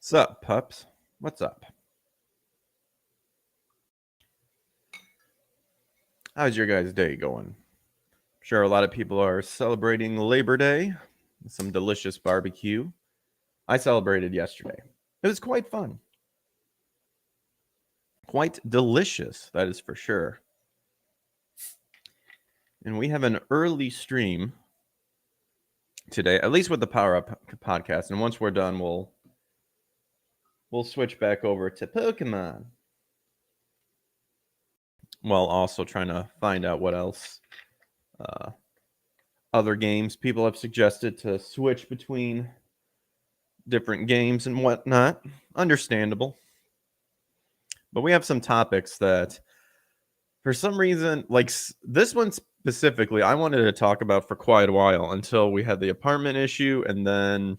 Sup, pups? What's up? How's your guys' day going? I'm sure a lot of people are celebrating Labor Day with some delicious barbecue. I celebrated yesterday. It was quite fun. Quite delicious, that is for sure. And we have an early stream today, at least with the Power Up podcast. And once we're done, we'll switch back over to Pokemon. While also trying to find out what else other games people have suggested to switch between different games and whatnot. Understandable. But we have some topics that, for some reason, like this one specifically, I wanted to talk about for quite a while until we had the apartment issue and then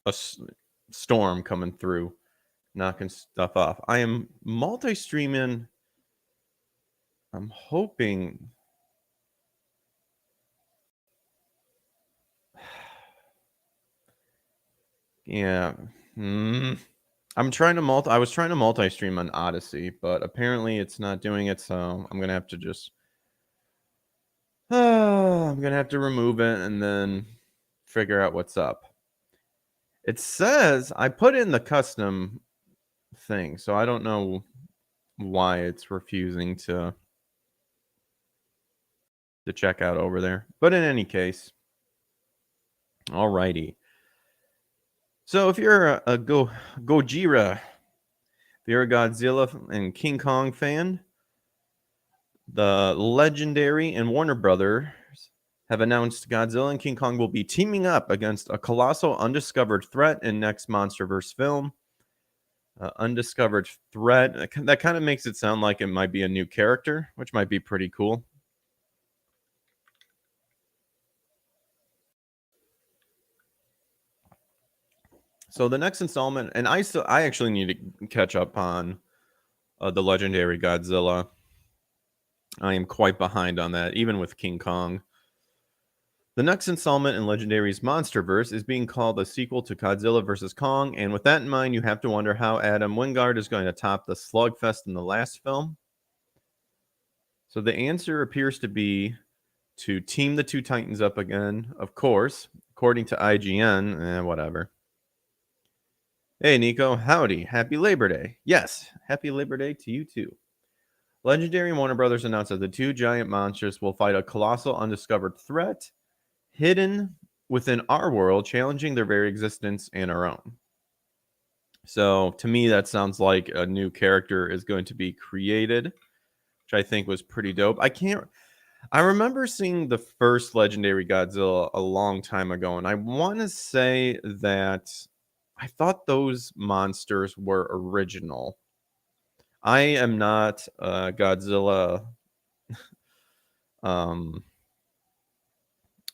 a storm coming through, knocking stuff off. I am multi-streaming. I'm hoping. Yeah. I'm trying to I was trying to multi-stream on Odyssey, but apparently it's not doing it, so I'm gonna have to just I'm gonna have to remove it and then figure out what's up. It says I put in the custom thing, so I don't know why it's refusing to check out over there. But in any case, alrighty. So if you're a Gojira, if you're a Godzilla and King Kong fan, the Legendary and Warner Brothers have announced Godzilla and King Kong will be teaming up against a colossal undiscovered threat in next MonsterVerse film. Undiscovered threat. That kind of makes it sound like it might be a new character, which might be pretty cool. So the next installment, and I actually need to catch up on the Legendary Godzilla. I am quite behind on that, even with King Kong. The next installment in Legendary's MonsterVerse is being called a sequel to Godzilla vs. Kong, and with that in mind, you have to wonder how Adam Wingard is going to top the slugfest in the last film. So the answer appears to be to team the two Titans up again, of course, according to IGN. Whatever. Hey, Nico. Howdy. Happy Labor Day. Yes, happy Labor Day to you too. Legendary and Warner Brothers announced that the two giant monsters will fight a colossal undiscovered threat hidden within our world, challenging their very existence and our own. So to me, that sounds like a new character is going to be created, which I think was pretty dope. I remember seeing the first Legendary Godzilla a long time ago, and I want to say that I thought those monsters were original. I am not a Godzilla.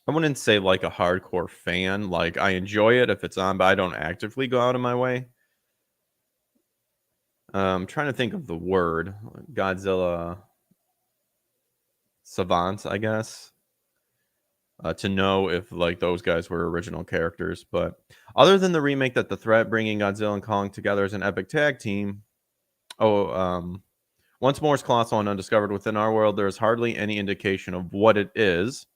I wouldn't say like a hardcore fan. Like I enjoy it if it's on, but I don't actively go out of my way. I'm trying to think of the word Godzilla savant, I guess, to know if like those guys were original characters. But other than the remake that the threat bringing Godzilla and Kong together as an epic tag team. Once more is colossal and undiscovered within our world, there is hardly any indication of what it is.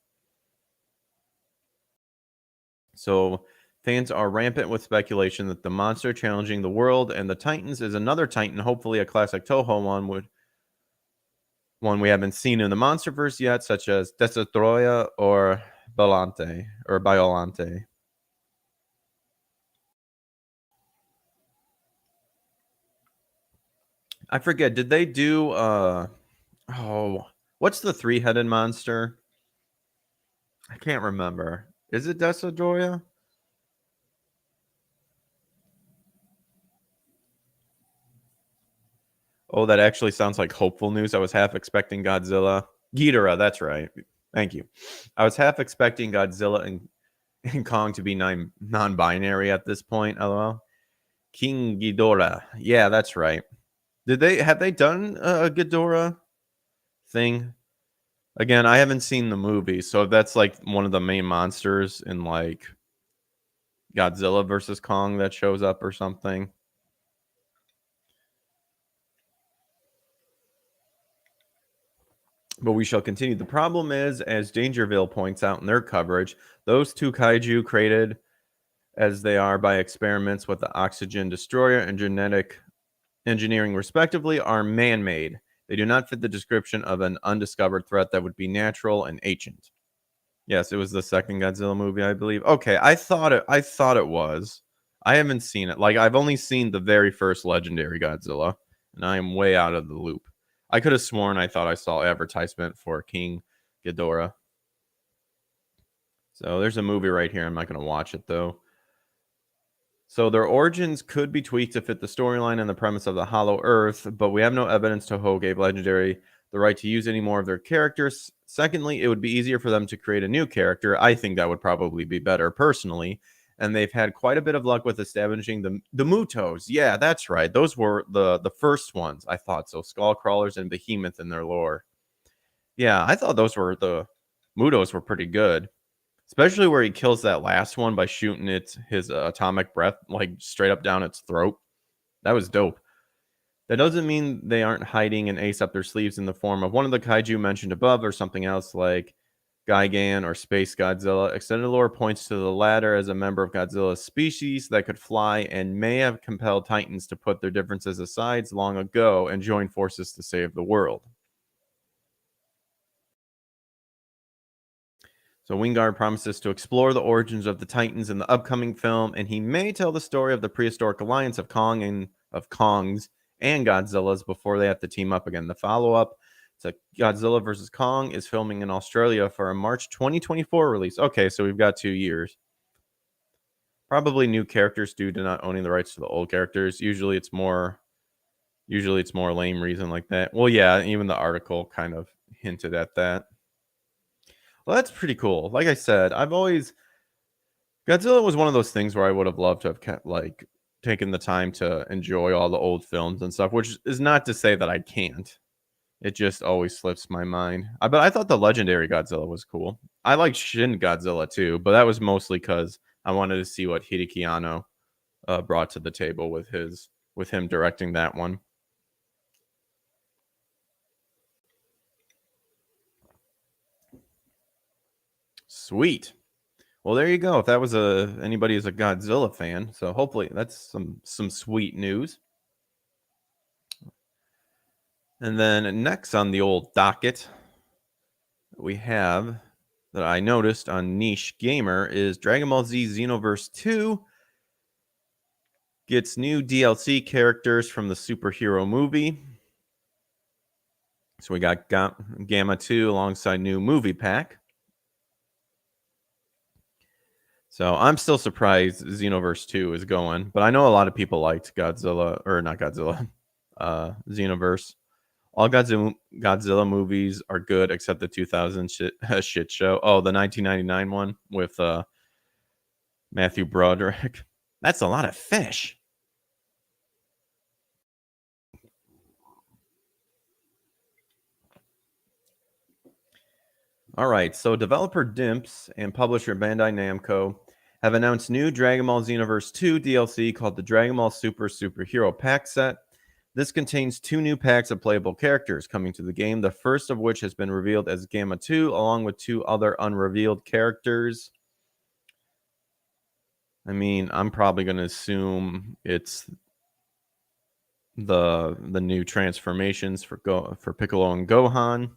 So fans are rampant with speculation that the monster challenging the world and the Titans is another Titan, hopefully a classic Toho one we haven't seen in the MonsterVerse yet, such as Destroya or Biolante. I forget, did they do what's the three-headed monster? I can't remember. Is it Destroya? Oh, that actually sounds like hopeful news. I was half expecting Godzilla. Ghidorah, that's right. Thank you. I was half expecting Godzilla and Kong to be non-binary at this point. LOL. King Ghidorah. Yeah, that's right. Have they done a Ghidorah thing? Again, I haven't seen the movie, so that's like one of the main monsters in like Godzilla versus Kong that shows up or something. But we shall continue. The problem is, as Dangerville points out in their coverage, those two kaiju created as they are by experiments with the oxygen destroyer and genetic engineering, respectively, are man made. They do not fit the description of an undiscovered threat that would be natural and ancient. Yes, it was the second Godzilla movie, I believe. Okay, I thought it was. I haven't seen it. Like I've only seen the very first legendary Godzilla, and I am way out of the loop. I could have sworn I thought I saw advertisement for King Ghidorah. So there's a movie right here. I'm not going to watch it though. So their origins could be tweaked to fit the storyline and the premise of the Hollow Earth, but we have no evidence Toho gave Legendary the right to use any more of their characters. Secondly, it would be easier for them to create a new character. I think that would probably be better personally. And they've had quite a bit of luck with establishing the Mutos. Yeah, that's right. Those were the first ones, I thought. So Skull Crawlers and Behemoth in their lore. Yeah, I thought those were the Mutos were pretty good. Especially where he kills that last one by shooting his atomic breath like straight up down its throat. That was dope. That doesn't mean they aren't hiding an ace up their sleeves in the form of one of the kaiju mentioned above or something else like Gigan or Space Godzilla. Extended lore points to the latter as a member of Godzilla's species that could fly and may have compelled Titans to put their differences aside long ago and join forces to save the world. So Wingard promises to explore the origins of the Titans in the upcoming film, and he may tell the story of the prehistoric alliance of Kongs and Godzillas before they have to team up again. The follow-up to Godzilla vs. Kong is filming in Australia for a March 2024 release. Okay, so we've got 2 years. Probably new characters due to not owning the rights to the old characters. Usually it's more lame reason like that. Well, yeah, even the article kind of hinted at that. Well, that's pretty cool. Like I said, Godzilla was one of those things where I would have loved to have kept like taken the time to enjoy all the old films and stuff, which is not to say that I can't. It just always slips my mind. But I thought the legendary Godzilla was cool. I liked Shin Godzilla too, but that was mostly because I wanted to see what Hideaki Anno brought to the table with him directing that one. Sweet. Well, there you go. If that was anybody is a Godzilla fan, so hopefully that's some sweet news. And then next on the old docket, we have that I noticed on Niche Gamer is Dragon Ball Z Xenoverse 2 gets new DLC characters from the superhero movie. So we got Gamma 2 alongside new movie pack. So I'm still surprised Xenoverse 2 is going, but I know a lot of people liked Xenoverse. All Godzilla movies are good except the 2000 shit show. Oh, the 1999 one with Matthew Broderick. That's a lot of fish. All right, so developer Dimps and publisher Bandai Namco have announced new Dragon Ball Xenoverse 2 DLC called the Dragon Ball Super Superhero Pack Set. This contains 2 new packs of playable characters coming to the game, the first of which has been revealed as Gamma 2, along with 2 other unrevealed characters. I mean, I'm probably going to assume it's the new transformations for Piccolo and Gohan.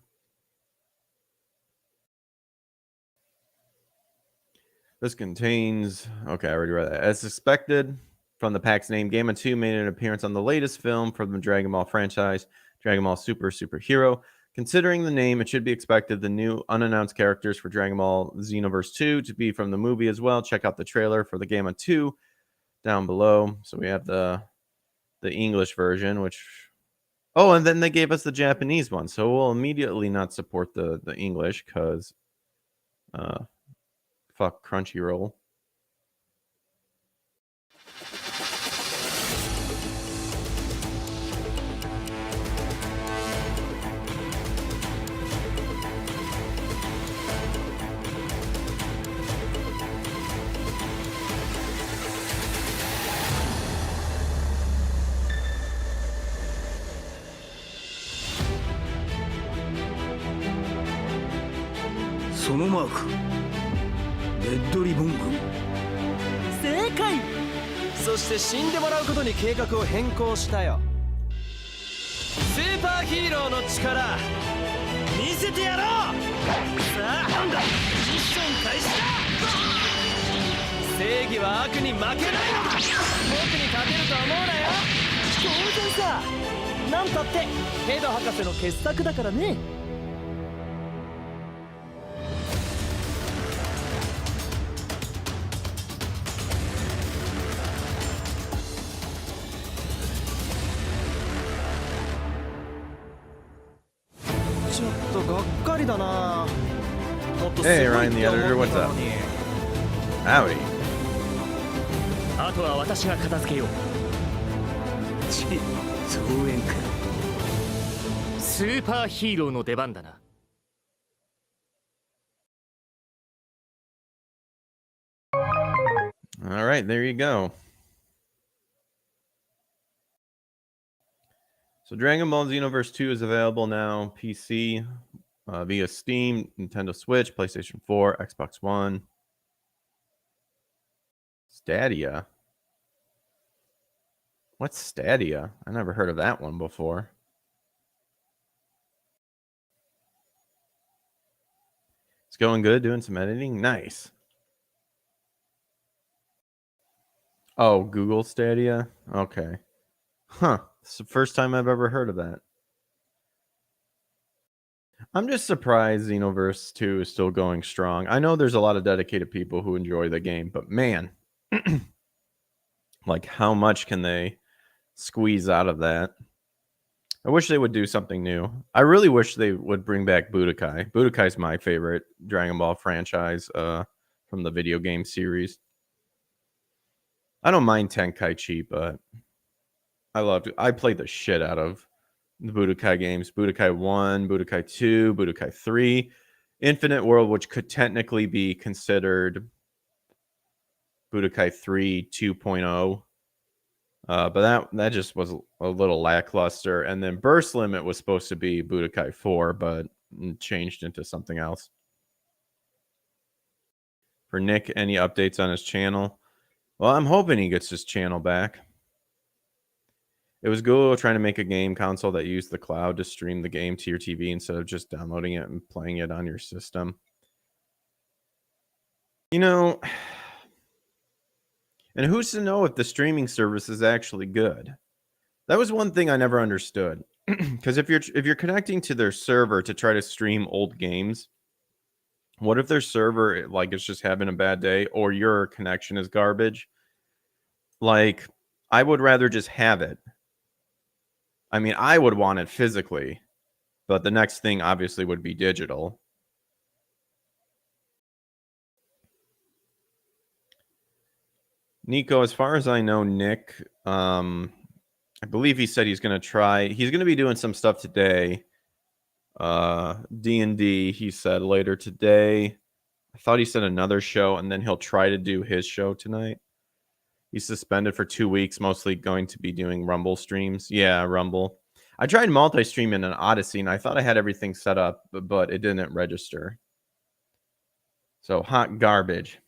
This contains, okay, I already read that. As expected from the pack's name, Gamma 2 made an appearance on the latest film from the Dragon Ball franchise, Dragon Ball Super Superhero. Considering the name, it should be expected the new unannounced characters for Dragon Ball Xenoverse 2 to be from the movie as well. Check out the trailer for the Gamma 2 down below. So we have the English version, which... Oh, and then they gave us the Japanese one. So we'll immediately not support the English because... fuck Crunchyroll. そのマーク、レッドリボン軍。正解。そして死んでもらうことに計画を変更したよ。スーパーヒーローの力見せてやろう。さあなんだ、ミッション開始だ。正義は悪に負けないのだ。僕に勝てると思うなよ。当然さ。なんたってヘド博士の傑作だからね。ちょっとがっかりだな。もっとすごい Hey, って Ryan the 思 editor, っ what's た up? のに。 Howdy. あとは私が片付けよう。ち、増援か。スーパーヒーローの出番だな。All right, there you go. So Dragon Ball Xenoverse 2 is available now, PC, via Steam, Nintendo Switch, PlayStation 4, Xbox One, Stadia. What's Stadia? I never heard of that one before. It's going good, doing some editing. Nice. Oh, Google Stadia? Okay. Huh. It's the first time I've ever heard of that. I'm just surprised Xenoverse 2 is still going strong. I know there's a lot of dedicated people who enjoy the game, but man, like how much can they squeeze out of that? I wish they would do something new. I really wish they would bring back Budokai. Budokai's my favorite Dragon Ball franchise from the video game series. I don't mind Tenkaichi, but I played the shit out of the Budokai games. Budokai 1, Budokai 2, Budokai 3, Infinite World, which could technically be considered Budokai 3 2.0. But that just was a little lackluster. And then Burst Limit was supposed to be Budokai 4, but changed into something else. For Nick, any updates on his channel? Well, I'm hoping he gets his channel back. It was Google trying to make a game console that used the cloud to stream the game to your TV instead of just downloading it and playing it on your system. You know, and who's to know if the streaming service is actually good? That was one thing I never understood. Because if you're connecting to their server to try to stream old games, what if their server like is just having a bad day or your connection is garbage? Like, I would rather just have it. I mean, I would want it physically, but the next thing obviously would be digital. Nico, as far as I know, Nick, I believe he said he's going to be doing some stuff today. D&D, he said later today. I thought he said another show, and then he'll try to do his show tonight. He's suspended for 2 weeks, mostly going to be doing Rumble streams. Yeah, Rumble. I tried multi-streaming in Odyssey, and I thought I had everything set up, but it didn't register. So, hot garbage.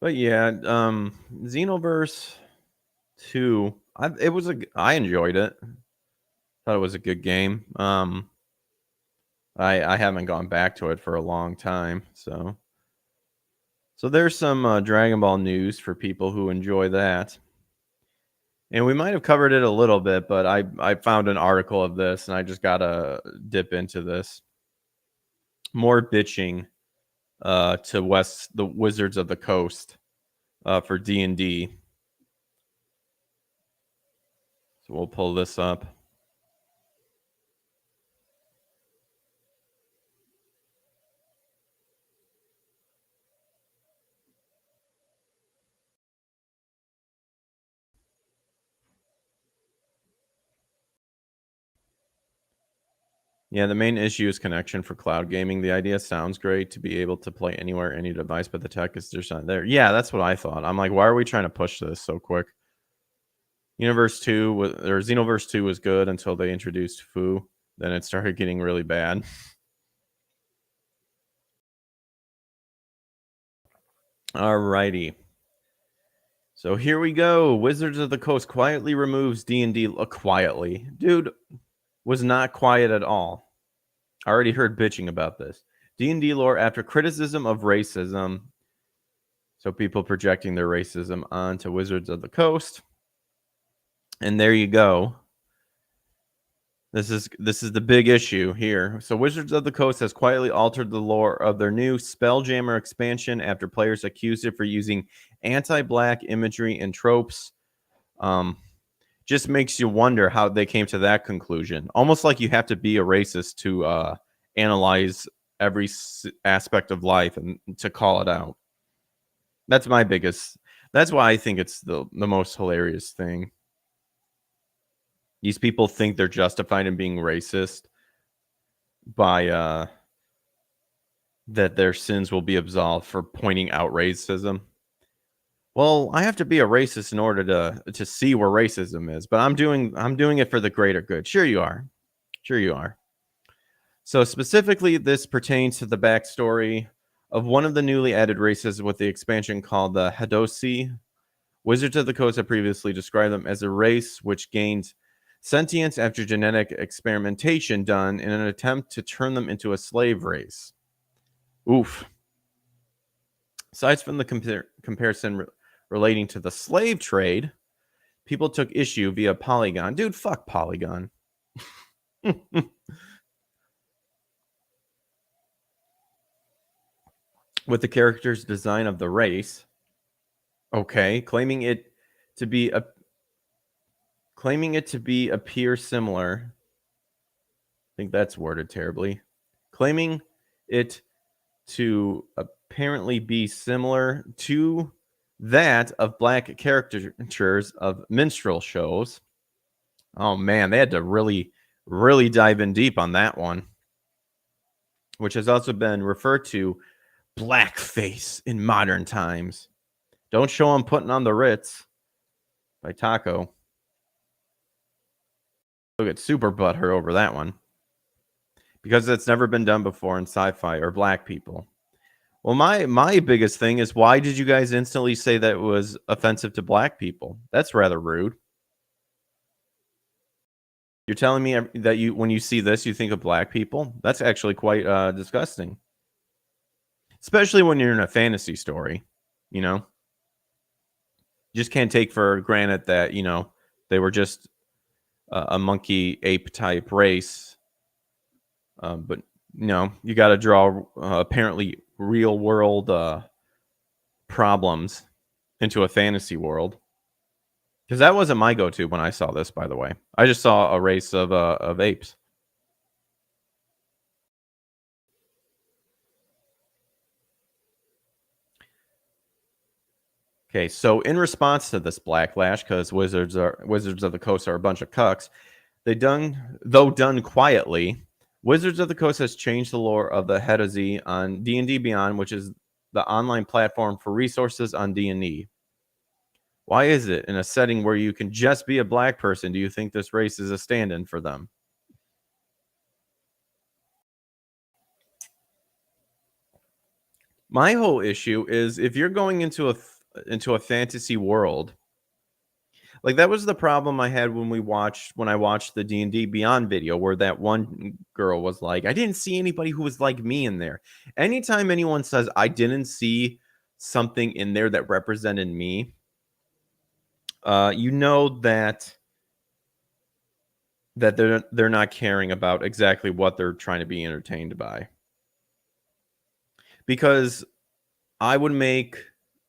But yeah, Xenoverse 2, I enjoyed it. Thought it was a good game. I haven't gone back to it for a long time, so there's some Dragon Ball news for people who enjoy that. And we might have covered it a little bit, but I found an article of this, and I just gotta dip into this. More bitching to the Wizards of the Coast for D&D. So we'll pull this up. Yeah, the main issue is connection for cloud gaming. The idea sounds great to be able to play anywhere, any device, but the tech is just not there. Yeah, that's what I thought. I'm like, why are we trying to push this so quick? Universe 2 was, or Xenoverse 2 was good until they introduced Fu. Then it started getting really bad. Alrighty. So here we go. Wizards of the Coast quietly removes D&D. Quietly. Dude, was not quiet at all. I already heard bitching about this. D&D lore after criticism of racism. So people projecting their racism onto Wizards of the Coast. And there you go. This is the big issue here. So Wizards of the Coast has quietly altered the lore of their new Spelljammer expansion after players accused it for using anti-black imagery and tropes. Just makes you wonder how they came to that conclusion. Almost like you have to be a racist to analyze every aspect of life and to call it out. That's my biggest. That's why I think it's the most hilarious thing. These people think they're justified in being racist by that their sins will be absolved for pointing out racism. Well, I have to be a racist in order to see where racism is, but I'm doing it for the greater good. Sure you are. Sure you are. So specifically, this pertains to the backstory of one of the newly added races with the expansion called the Hadosi. Wizards of the Coast have previously described them as a race which gained sentience after genetic experimentation done in an attempt to turn them into a slave race. Oof. Aside from the comparison relating to the slave trade, people took issue via Polygon. Dude, fuck Polygon. With the character's design of the race. Okay, claiming it to be appear similar. I think that's worded terribly. Claiming it to apparently be similar to that of black caricatures of minstrel shows. Oh man, they had to really dive in deep on that one, which has also been referred to blackface in modern times. Don't show them putting on the Ritz by Taco. They'll get super butthurt over that one because it's never been done before in sci-fi or black people. Well, my biggest thing is, why did you guys instantly say that it was offensive to black people? That's rather rude. You're telling me that when you see this, you think of black people? That's actually quite disgusting. Especially when you're in a fantasy story, you know? You just can't take for granted that, you know, they were just a monkey ape type race. But, you know, you got to draw apparently real world problems into a fantasy world. Because that wasn't my go-to when I saw this, by the way. I just saw a race of apes. Okay, so in response to this backlash, because Wizards of the Coast are a bunch of cucks, though done quietly, Wizards of the Coast has changed the lore of the Hadozi on D&D Beyond, which is the online platform for resources on D&D. Why is it in a setting where you can just be a black person, do you think this race is a stand-in for them? My whole issue is, if you're going into a fantasy world, like that was the problem I had when I watched the D&D Beyond video, where that one girl was like, I didn't see anybody who was like me in there. Anytime anyone says I didn't see something in there that represented me, you know that they're not caring about exactly what they're trying to be entertained by. Because I would make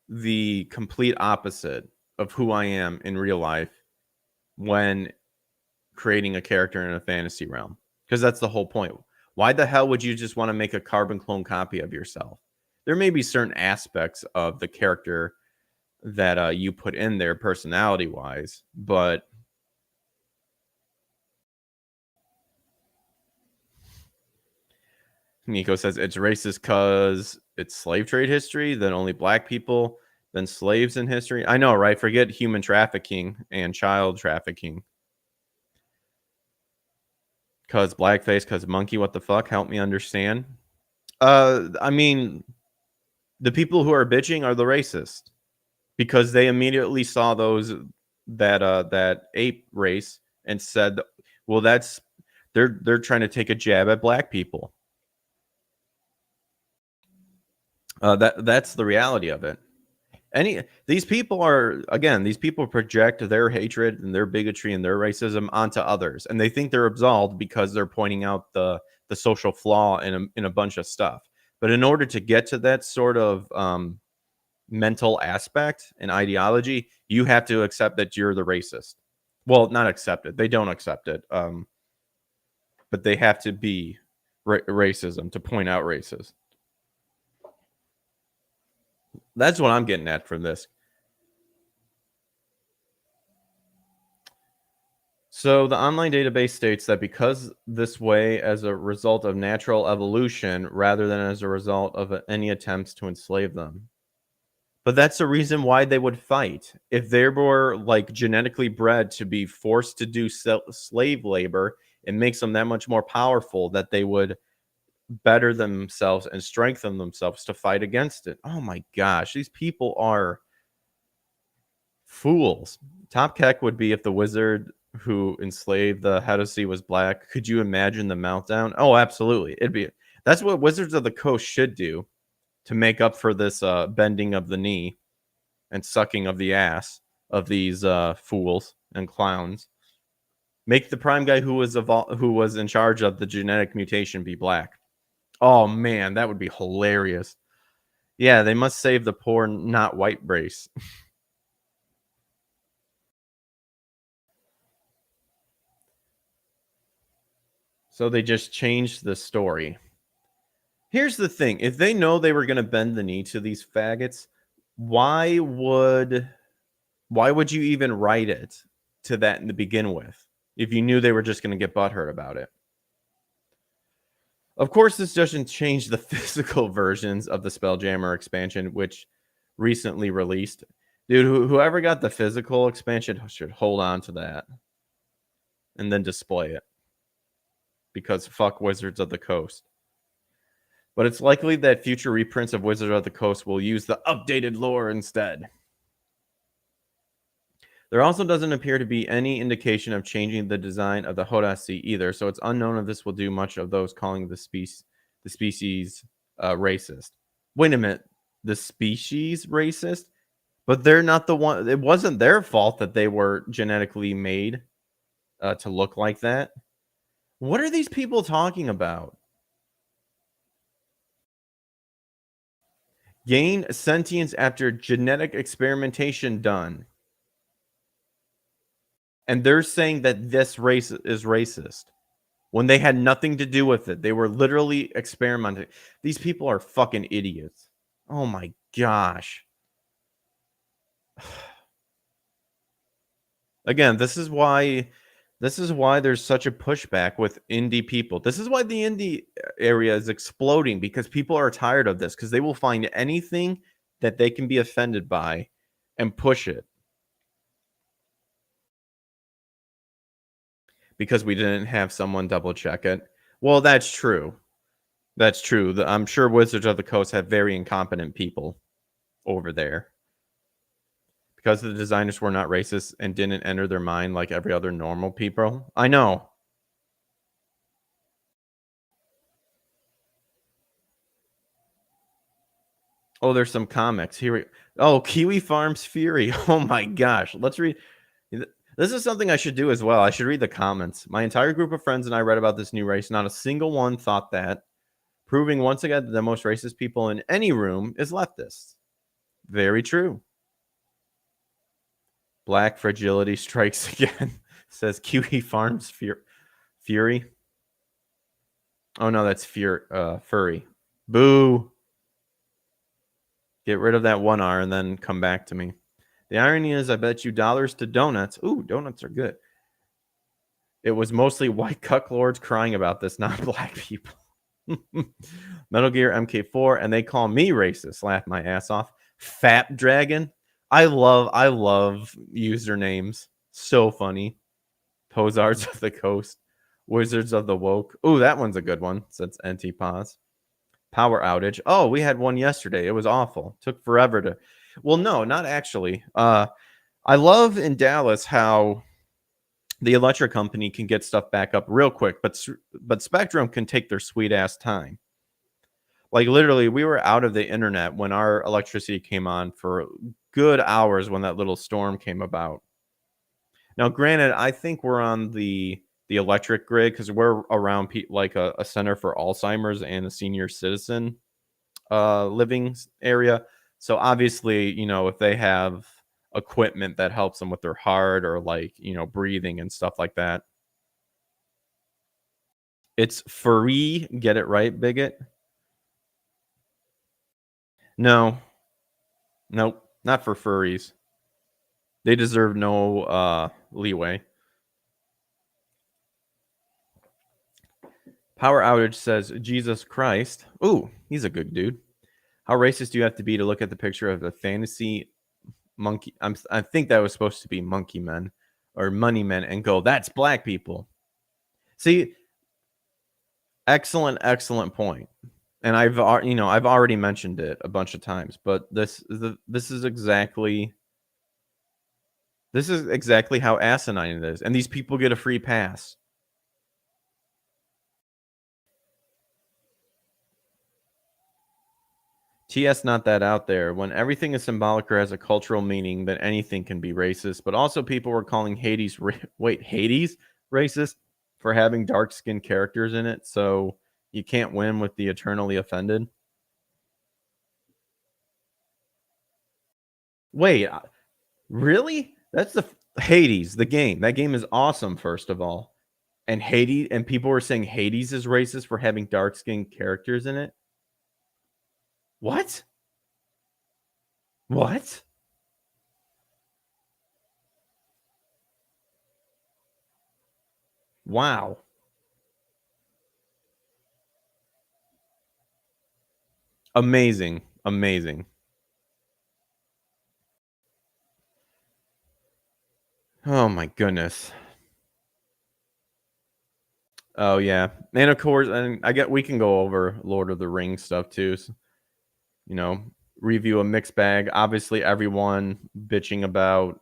the complete opposite of who I am in real life when creating a character in a fantasy realm, because that's the whole point. Why the hell would you just want to make a carbon clone copy of yourself? There may be certain aspects of the character that you put in there personality wise, but Nico says it's racist because it's slave trade history, then only black people, then slaves in history. I know, right? Forget human trafficking and child trafficking. Because blackface, because monkey, what the fuck? Help me understand. I mean, the people who are bitching are the racist because they immediately saw that ape race and said, well, they're trying to take a jab at black people. That's the reality of it. These people project their hatred and their bigotry and their racism onto others, and they think they're absolved because they're pointing out the social flaw in a bunch of stuff. But in order to get to that sort of mental aspect and ideology, you have to accept that you're the racist. Well, not accept it. They don't accept it. But they have to be racism to point out racist. That's what I'm getting at from this. So the online database states that because this way as a result of natural evolution rather than as a result of any attempts to enslave them. But that's the reason why they would fight. If they were like genetically bred to be forced to do slave labor, it makes them that much more powerful that they would better themselves and strengthen themselves to fight against it. Oh my gosh, these people are fools. Top Keck would be if the wizard who enslaved the Hedosea was black. Could you imagine the meltdown? Oh, absolutely. That's what Wizards of the Coast should do to make up for this bending of the knee and sucking of the ass of these fools and clowns. Make the prime guy who was in charge of the genetic mutation be black. Oh man, that would be hilarious. Yeah, they must save the poor not white race. So they just changed the story. Here's the thing. If they know they were going to bend the knee to these faggots, why would you even write it to that in the begin with if you knew they were just going to get butthurt about it? Of course, this doesn't change the physical versions of the Spelljammer expansion, which recently released. Dude, whoever got the physical expansion should hold on to that and then display it. Because fuck Wizards of the Coast. But it's likely that future reprints of Wizards of the Coast will use the updated lore instead. There also doesn't appear to be any indication of changing the design of the Hodasi either, so it's unknown if this will do much of those calling the species racist. Wait a minute, the species racist? But they're not the one. It wasn't their fault that they were genetically made to look like that. What are these people talking about? Gain sentience after genetic experimentation done. And they're saying that this race is racist when they had nothing to do with it. They were literally experimenting. These people are fucking idiots. Oh my gosh. Again, this is why there's such a pushback with indie people. This is why the indie area is exploding, because people are tired of this, because they will find anything that they can be offended by and push it. Because we didn't have someone double check it. Well, that's true. That's true. I'm sure Wizards of the Coast have very incompetent people over there. Because the designers were not racist and didn't enter their mind like every other normal people. I know. Oh, there's some comics. Oh, Kiwi Farms Fury. Oh my gosh. Let's read. This is something I should do as well. I should read the comments. My entire group of friends and I read about this new race. Not a single one thought that. Proving once again that the most racist people in any room is leftists. Very true. Black fragility strikes again, says Kiwi Farms Fury. Oh no, that's Furry. Boo. Get rid of that one R and then come back to me. The irony is, I bet you dollars to donuts. Ooh, donuts are good. It was mostly white cucklords crying about this, not black people. Metal Gear MK4, and they call me racist. Laugh my ass off. Fat Dragon. I love usernames. So funny. Posards of the Coast. Wizards of the Woke. Ooh, that one's a good one. Since NT Pause. Power outage. Oh, we had one yesterday. It was awful. Took forever to. Well, no, not actually. I love in Dallas how the electric company can get stuff back up real quick, but Spectrum can take their sweet ass time. Like literally, we were out of the internet when our electricity came on for good hours when that little storm came about. Now, granted, I think we're on the electric grid because we're around like a center for Alzheimer's and a senior citizen living area. So obviously, if they have equipment that helps them with their heart or like, breathing and stuff like that. It's free. Get it right, bigot. No. Nope. Not for furries. They deserve no leeway. Power outage says Jesus Christ. Ooh, he's a good dude. How racist do you have to be to look at the picture of the fantasy monkey? I think that was supposed to be monkey men or money men and go, that's black people. See, excellent point. And I've already mentioned it a bunch of times, but this is exactly how asinine it is. And these people get a free pass. TS not that out there. When everything is symbolic or has a cultural meaning, then anything can be racist. But also people were calling Hades Hades racist for having dark-skinned characters in it. So you can't win with the eternally offended. Wait, really? That's the Hades, the game. That game is awesome, first of all. And Hades, and people were saying Hades is racist for having dark-skinned characters in it. What? What? Wow. Amazing. Oh my goodness. Oh yeah. And of course, and we can go over Lord of the Rings stuff too. So, review a mixed bag. Obviously, everyone bitching about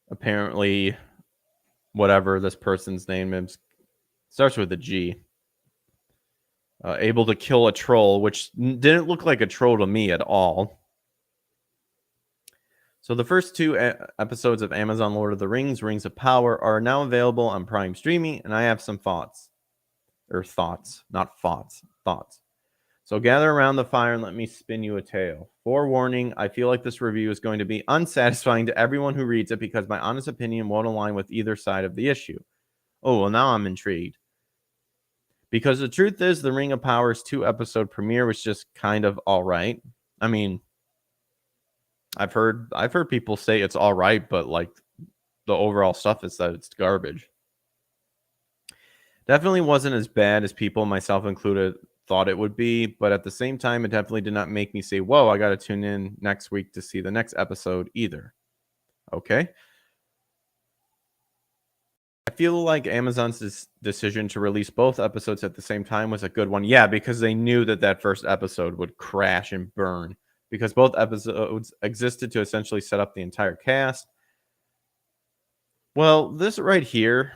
apparently whatever this person's name is. Starts with a G. Able to kill a troll, which didn't look like a troll to me at all. So the first two episodes of Amazon Lord of the Rings, Rings of Power, are now available on Prime Streaming, and I have some thoughts. Not thoughts. So gather around the fire and let me spin you a tale. Forewarning, I feel like this review is going to be unsatisfying to everyone who reads it because my honest opinion won't align with either side of the issue. Oh, well, now I'm intrigued. Because the truth is, the Ring of Power's 2-episode premiere was just kind of all right. I mean, I've heard people say it's all right, but like the overall stuff is that it's garbage. Definitely wasn't as bad as people, myself included, thought it would be, but at the same time, it definitely did not make me say, whoa, I got to tune in next week to see the next episode either. Okay. I feel like Amazon's decision to release both episodes at the same time was a good one. Yeah, because they knew that first episode would crash and burn because both episodes existed to essentially set up the entire cast. Well, this right here,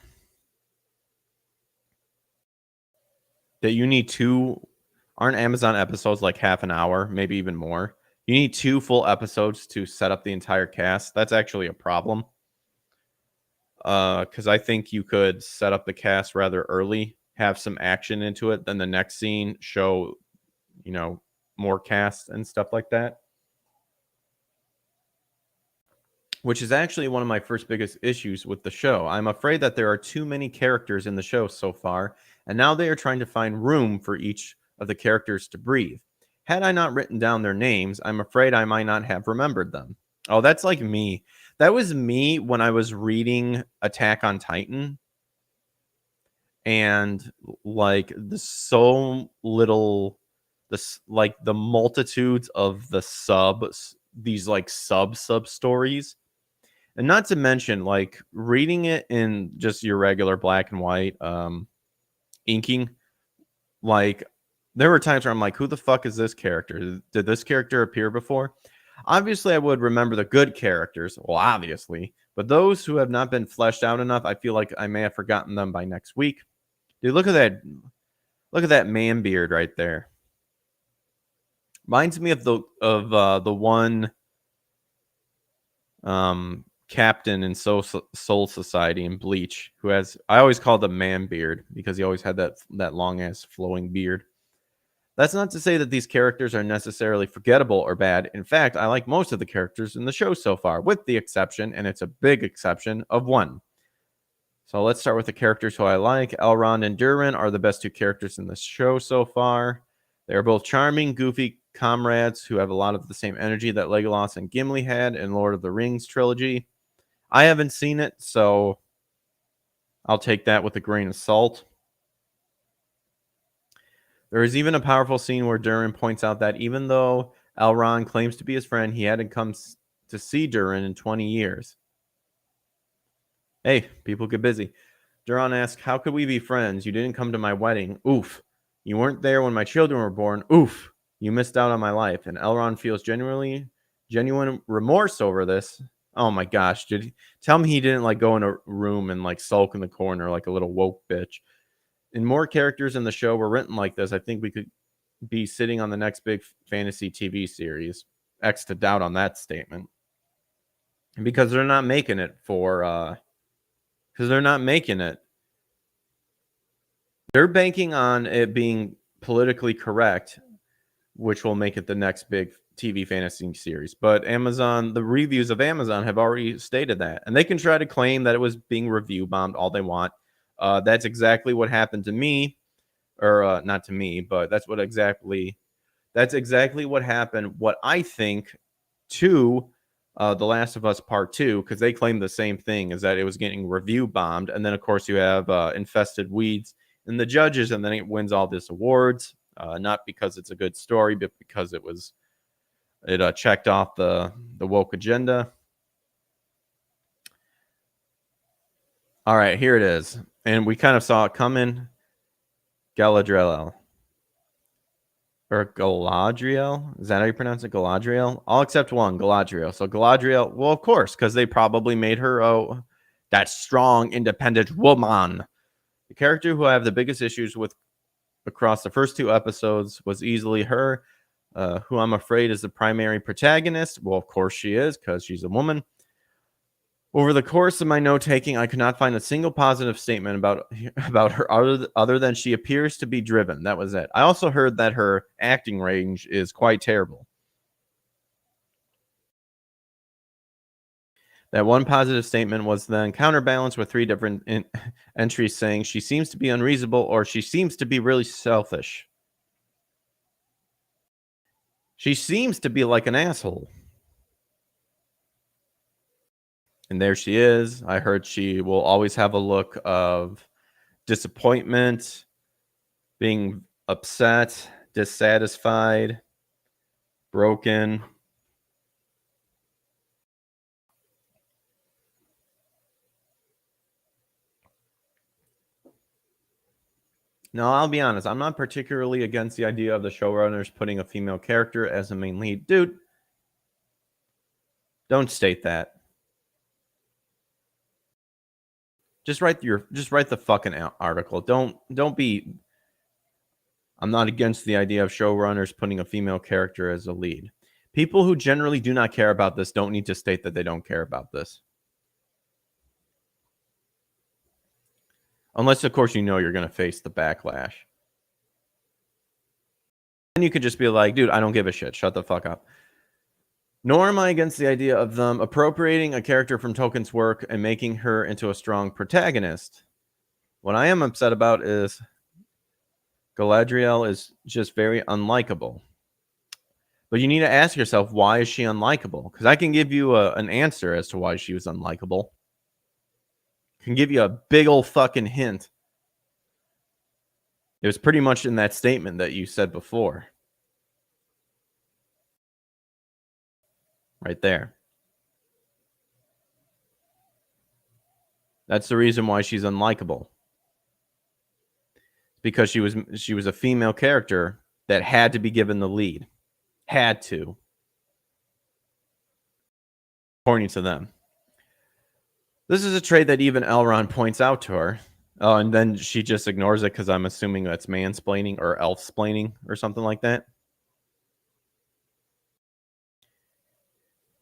that you need aren't Amazon episodes like half an hour, maybe even more? You need 2 full episodes to set up the entire cast. That's actually a problem. Because I think you could set up the cast rather early, have some action into it, then the next scene show, more cast and stuff like that. Which is actually one of my first biggest issues with the show. I'm afraid that there are too many characters in the show so far, and now they are trying to find room for each of the characters to breathe. Had I not written down their names, I'm afraid I might not have remembered them. Oh, that's like me. That was me when I was reading Attack on Titan. and like the so little this like the multitudes of the subs, these like sub stories. And not to mention, like reading it in just your regular black and white inking, like there were times where I'm like, who the fuck is this character? Did this character appear before? Obviously, I would remember the good characters. Well, obviously, but those who have not been fleshed out enough, I feel like I may have forgotten them by next week. Dude, look at that! Look at that man beard right there. Reminds me of the one captain in Soul Society in Bleach, who has, I always called him man beard because he always had that long ass flowing beard. That's not to say that these characters are necessarily forgettable or bad. In fact, I like most of the characters in the show so far, with the exception, and it's a big exception, of one. So let's start with the characters who I like. Elrond and Durin are the best two characters in the show so far. They are both charming, goofy comrades who have a lot of the same energy that Legolas and Gimli had in Lord of the Rings trilogy. I haven't seen it, so I'll take that with a grain of salt. There is even a powerful scene where Durin points out that even though Elrond claims to be his friend, he hadn't come to see Durin in 20 years. Hey, people get busy. Durin asks, how could we be friends? You didn't come to my wedding. Oof. You weren't there when my children were born. Oof. You missed out on my life. And Elrond feels genuine remorse over this. Oh my gosh. Tell me he didn't like go in a room and like sulk in the corner like a little woke bitch. And more characters in the show were written like this, I think we could be sitting on the next big fantasy TV series. X to doubt on that statement. And because they're not making it for because they're not making it. They're banking on it being politically correct, which will make it the next big TV fantasy series. But Amazon, the reviews of Amazon have already stated that. And they can try to claim that it was being review bombed all they want. That's exactly what happened to me. Or not to me, but that's exactly what happened. What I think to The Last of Us Part 2, because they claim the same thing, is that it was getting review bombed. And then, of course, you have infested weeds in the judges, and then it wins all these awards. Not because it's a good story, but because it checked off the woke agenda. All right, here it is. And we kind of saw it coming. Galadriel. Or Galadriel? Is that how you pronounce it? Galadriel? All except one, Galadriel. So Galadriel, well, of course, because they probably made her that strong, independent woman. The character who I have the biggest issues with across the first two episodes was easily her, who I'm afraid is the primary protagonist. Well, of course she is, because she's a woman. Over the course of my note-taking, I could not find a single positive statement about her other than she appears to be driven. That was it. I also heard that her acting range is quite terrible. That one positive statement was then counterbalanced with three different entries saying she seems to be unreasonable or she seems to be really selfish. She seems to be like an asshole. And there she is. I heard she will always have a look of disappointment, being upset, dissatisfied, broken. Now, I'll be honest. I'm not particularly against the idea of the showrunners putting a female character as the main lead. Dude, don't state that. Just write the fucking article. Don't be. I'm not against the idea of showrunners putting a female character as a lead. People who generally do not care about this don't need to state that they don't care about this. Unless, of course, you know you're going to face the backlash. Then you could just be like, dude, I don't give a shit. Shut the fuck up. Nor am I against the idea of them appropriating a character from Tolkien's work and making her into a strong protagonist. What I am upset about is Galadriel is just very unlikable. But you need to ask yourself, why is she unlikable? Because I can give you an answer as to why she was unlikable. I can give you a big old fucking hint. It was pretty much in that statement that you said before. Right there. That's the reason why she's unlikable. Because she was a female character that had to be given the lead. Had to. According to them. This is a trait that even Elrond points out to her. Oh, and then she just ignores it because I'm assuming that's mansplaining or elf-splaining or something like that.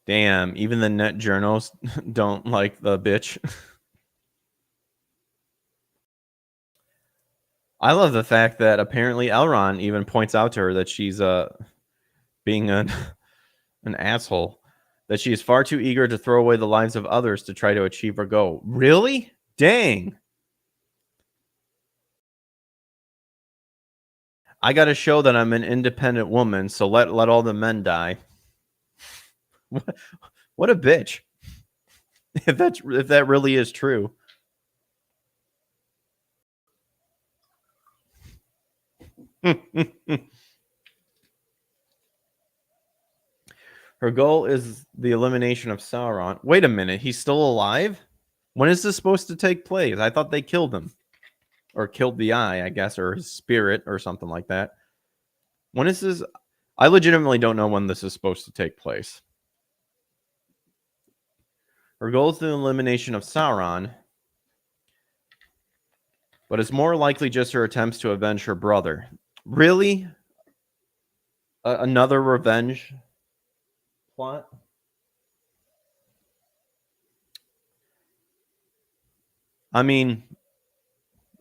Damn, even the net journals don't like the bitch. I love the fact that apparently Elrond even points out to her that she's being an asshole. That she is far too eager to throw away the lives of others to try to achieve her goal. Really? Dang. I got to show that I'm an independent woman, so let all the men die. What a bitch. If that really is true. Her goal is the elimination of Sauron. Wait a minute, he's still alive? When is this supposed to take place? I thought they killed him. Or killed the eye, I guess, or his spirit or something like that. When is this? I legitimately don't know when this is supposed to take place. Her goal is the elimination of Sauron, but it's more likely just her attempts to avenge her brother. Really? Another revenge plot? I mean,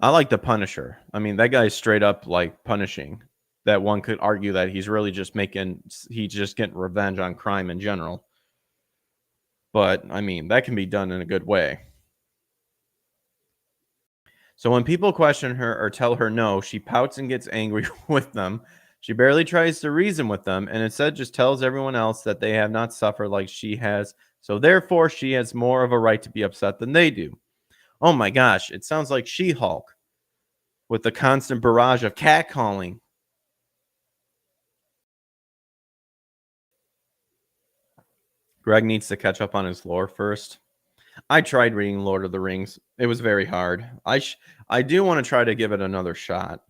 I like the Punisher. I mean, that guy's straight up like punishing. That one could argue that he's really just he's just getting revenge on crime in general. But, I mean, that can be done in a good way. So when people question her or tell her no, she pouts and gets angry with them. She barely tries to reason with them, and instead just tells everyone else that they have not suffered like she has. So therefore, she has more of a right to be upset than they do. Oh my gosh, it sounds like She-Hulk with the constant barrage of catcalling. Greg needs to catch up on his lore first. I tried reading Lord of the Rings. It was very hard. I do want to try to give it another shot.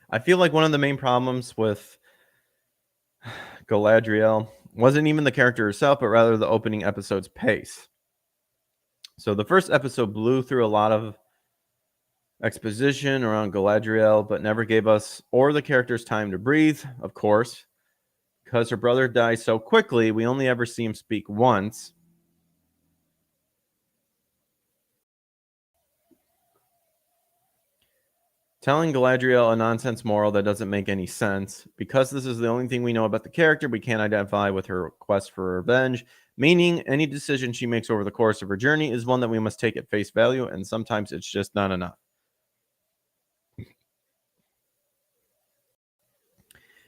I feel like one of the main problems with Galadriel wasn't even the character herself, but rather the opening episode's pace. So the first episode blew through a lot of exposition around Galadriel, but never gave us or the characters time to breathe, of course. Because her brother dies so quickly, we only ever see him speak once. Telling Galadriel a nonsense moral that doesn't make any sense. Because this is the only thing we know about the character, we can't identify with her quest for revenge, meaning any decision she makes over the course of her journey is one that we must take at face value, and sometimes it's just not enough.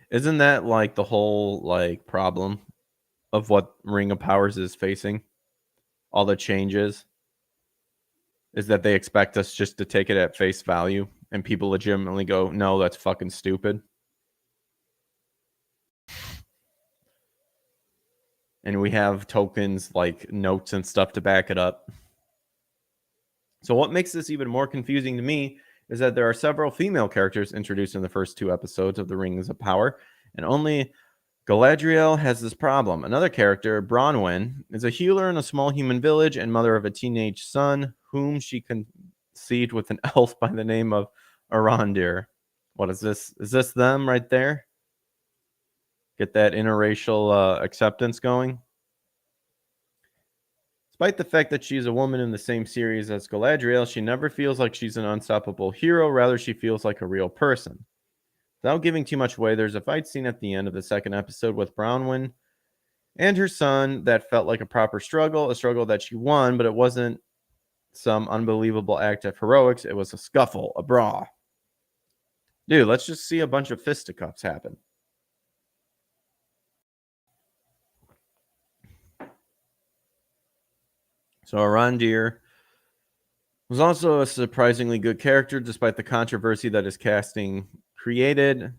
Isn't that like the whole like problem of what Ring of Powers is facing? All the changes is that they expect us just to take it at face value, and people legitimately go, no, that's fucking stupid. And we have tokens like notes and stuff to back it up. So what makes this even more confusing to me is that there are several female characters introduced in the first 2 episodes of the Rings of Power, and only Galadriel has this problem. Another character, Bronwyn, is a healer in a small human village and mother of a teenage son, whom she conceived with an elf by the name of Arondir. What is this? Is this them right there? Get that interracial acceptance going. Despite the fact that she's a woman in the same series as Galadriel, she never feels like she's an unstoppable hero. Rather, she feels like a real person. Without giving too much away, there's a fight scene at the end of the second episode with Bronwyn and her son that felt like a proper struggle, a struggle that she won, but it wasn't some unbelievable act of heroics. It was a scuffle, a brawl. Dude, let's just see a bunch of fisticuffs happen. So Arondir was also a surprisingly good character, despite the controversy that his casting created.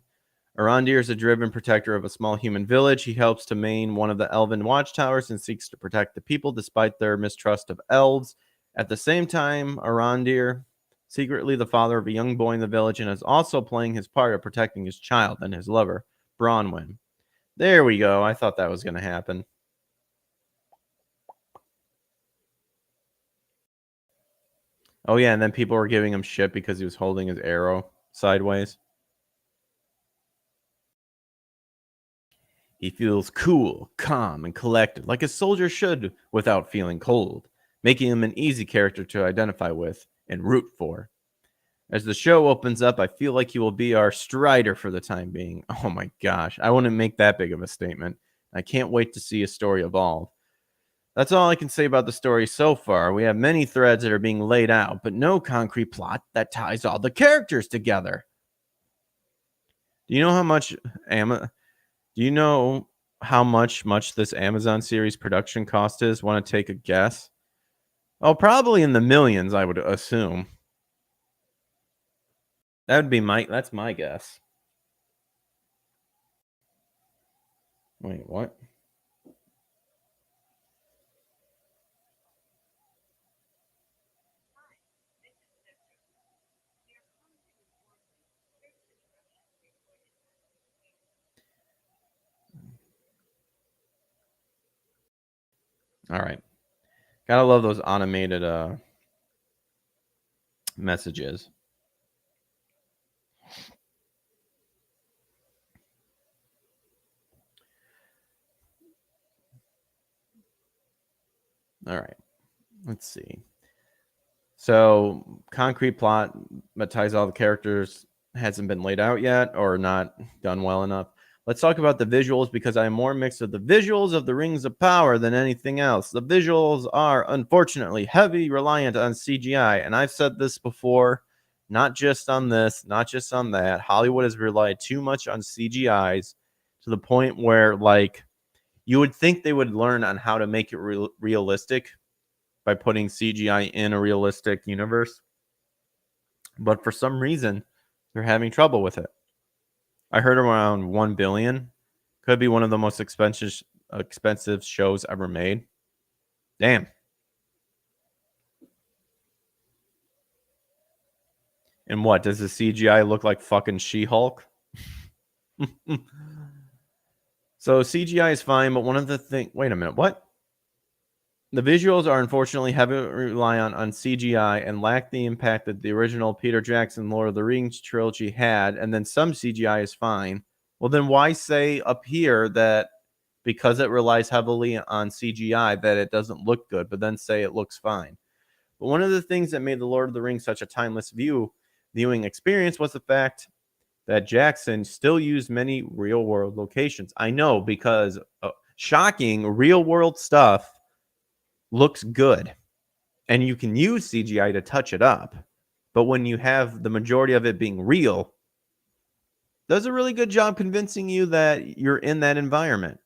Arondir is a driven protector of a small human village. He helps to main one of the elven watchtowers and seeks to protect the people despite their mistrust of elves. At the same time, Arondir, secretly the father of a young boy in the village, and is also playing his part of protecting his child and his lover, Bronwyn. There we go. I thought that was going to happen. Oh, yeah, and then people were giving him shit because he was holding his arrow sideways. He feels cool, calm, and collected, like a soldier should without feeling cold, making him an easy character to identify with and root for. As the show opens up, I feel like he will be our Strider for the time being. Oh my gosh, I wouldn't make that big of a statement. I can't wait to see his story evolve. That's all I can say about the story so far. We have many threads that are being laid out, but no concrete plot that ties all the characters together. Do you know how much Do you know how much this Amazon series production cost is? Want to take a guess? Oh, probably in the millions, I would assume. That's my guess. Wait, what? All right. Gotta love those automated messages. All right. Let's see. So, concrete plot that ties all the characters hasn't been laid out yet or not done well enough. Let's talk about the visuals because I am more mixed with the visuals of the Rings of Power than anything else. The visuals are unfortunately heavy reliant on CGI, and I've said this before, not just on this, not just on that. Hollywood has relied too much on CGIs to the point where, like, you would think they would learn on how to make it realistic by putting CGI in a realistic universe. But for some reason, they're having trouble with it. I heard around 1 billion. Could be one of the most expensive shows ever made. Damn. And what? Does the CGI look like fucking She-Hulk? So CGI is fine, but one of the things... Wait a minute, what? The visuals are unfortunately heavily reliant on CGI and lack the impact that the original Peter Jackson Lord of the Rings trilogy had, and then some CGI is fine. Well, then why say up here that because it relies heavily on CGI that it doesn't look good, but then say it looks fine? But one of the things that made the Lord of the Rings such a timeless viewing experience was the fact that Jackson still used many real-world locations. I know, because shocking real-world stuff looks good and you can use CGI to touch it up, but when you have the majority of it being real, does a really good job convincing you that you're in that environment.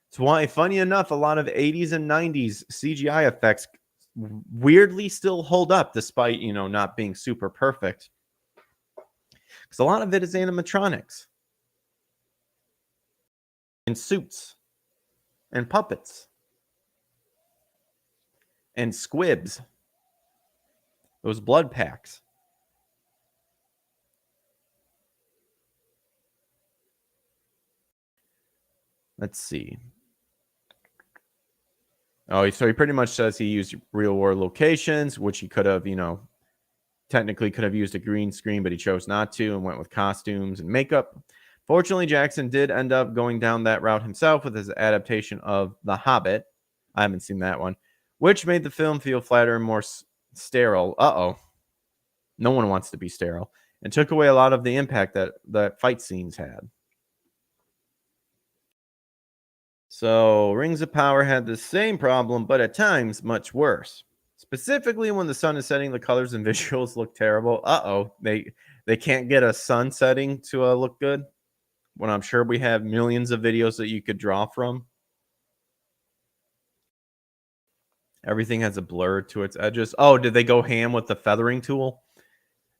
It's why, funny enough, a lot of 80s and 90s CGI effects weirdly still hold up despite, not being super perfect, because a lot of it is animatronics and suits and puppets and squibs, those blood packs. Let's see. Oh, so he pretty much says he used real world locations, which he could have, technically could have used a green screen, but he chose not to and went with costumes and makeup. Fortunately, Jackson did end up going down that route himself with his adaptation of The Hobbit. I haven't seen that one, which made the film feel flatter and more sterile. No one wants to be sterile, and took away a lot of the impact that the fight scenes had. So, Rings of Power had the same problem, but at times much worse. Specifically, when the sun is setting, the colors and visuals look terrible. They can't get a sun setting to look good, when I'm sure we have millions of videos that you could draw from. Everything has a blur to its edges. Oh, did they go ham with the feathering tool?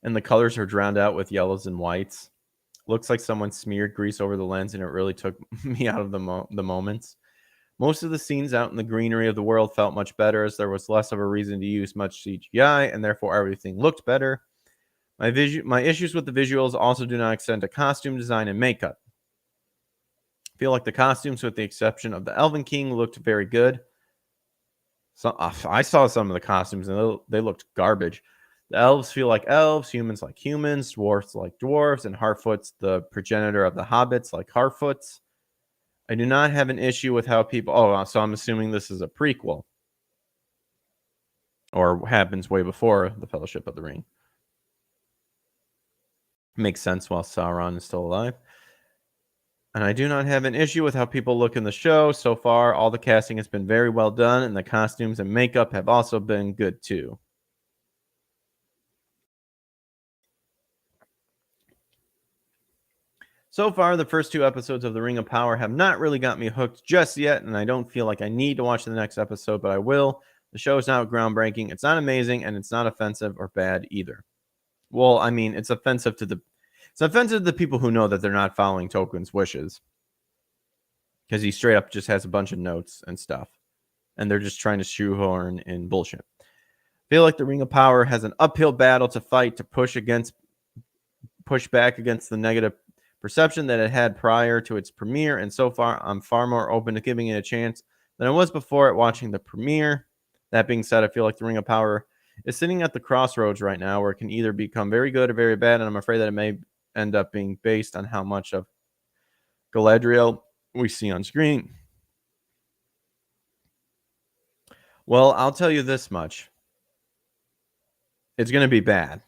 And the colors are drowned out with yellows and whites. Looks like someone smeared grease over the lens, and it really took me out of the moments. Most of the scenes out in the greenery of the world felt much better, as there was less of a reason to use much CGI, and therefore everything looked better. My issues with the visuals also do not extend to costume design and makeup. I feel like the costumes, with the exception of the Elven King, looked very good. So I saw some of the costumes and they looked garbage. The elves feel like elves, humans like humans, dwarves like dwarves, and Harfoot's the progenitor of the hobbits like Harfoots. I do not have an issue with how people. Oh, so I'm assuming this is a prequel, or happens way before the Fellowship of the Ring. Makes sense while Sauron is still alive. And I do not have an issue with how people look in the show. So far, all the casting has been very well done, and the costumes and makeup have also been good too. So far, the first 2 episodes of The Ring of Power have not really got me hooked just yet, and I don't feel like I need to watch the next episode, but I will. The show is not groundbreaking, it's not amazing, and it's not offensive or bad either. Well, I mean, it's offensive to the people who know that they're not following Tolkien's wishes. Because he straight up just has a bunch of notes and stuff. And they're just trying to shoehorn in bullshit. I feel like the Ring of Power has an uphill battle to fight to push back against the negative perception that it had prior to its premiere. And so far, I'm far more open to giving it a chance than I was before it watching the premiere. That being said, I feel like the Ring of Power is sitting at the crossroads right now where it can either become very good or very bad. And I'm afraid that it may end up being based on how much of Galadriel we see on screen. Well, I'll tell you this much. It's going to be bad.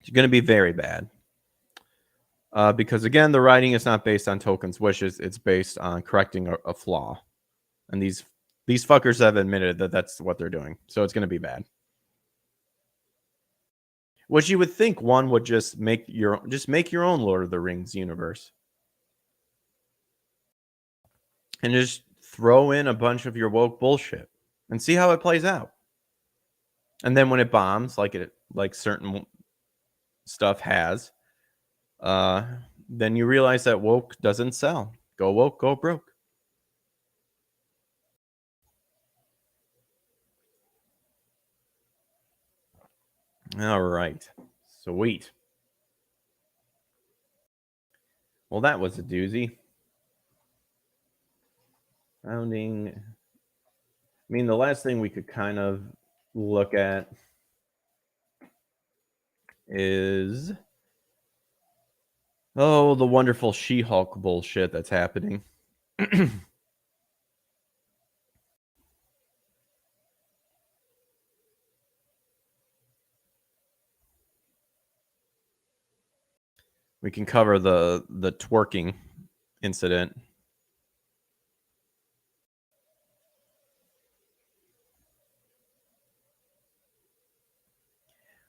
It's going to be very bad. Because, again, the writing is not based on Tolkien's wishes. It's based on correcting a flaw. And these fuckers have admitted that that's what they're doing. So it's going to be bad. Which you would think one would just make your own Lord of the Rings universe. And just throw in a bunch of your woke bullshit and see how it plays out. And then when it bombs, like certain stuff has, then you realize that woke doesn't sell. Go woke, go broke. All right. Sweet. Well, that was a doozy. Founding. I mean, the last thing we could kind of look at is the wonderful She-Hulk bullshit that's happening. We can cover the twerking incident.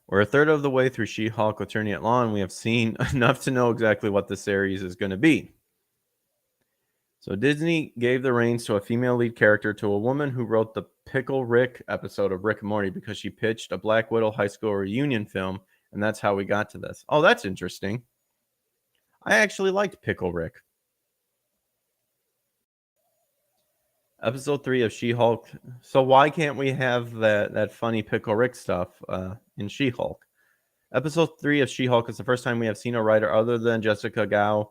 We're a third of the way through She-Hulk Attorney at Law, and we have seen enough to know exactly what the series is going to be. So Disney gave the reins to a female lead character to a woman who wrote the Pickle Rick episode of Rick and Morty because she pitched a Black Widow high school reunion film, and that's how we got to this. Oh, that's interesting. I actually liked Pickle Rick. Episode 3 of She-Hulk. So why can't we have that funny Pickle Rick stuff in She-Hulk? Episode 3 of She-Hulk is the first time we have seen a writer other than Jessica Gao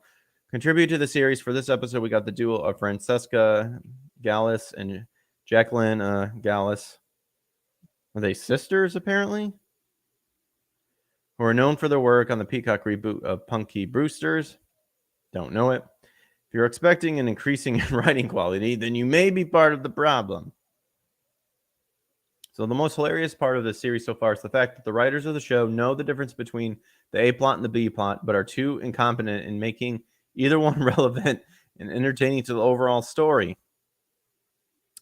contribute to the series. For this episode, we got the duo of Francesca Gallus and Jacqueline Gallus. Are they sisters, apparently? Who are known for their work on the Peacock reboot of Punky Brewsters. Don't know it. If you're expecting an increasing in writing quality, then you may be part of the problem. So the most hilarious part of this series so far is the fact that the writers of the show know the difference between the A plot and the B plot, but are too incompetent in making either one relevant and entertaining to the overall story.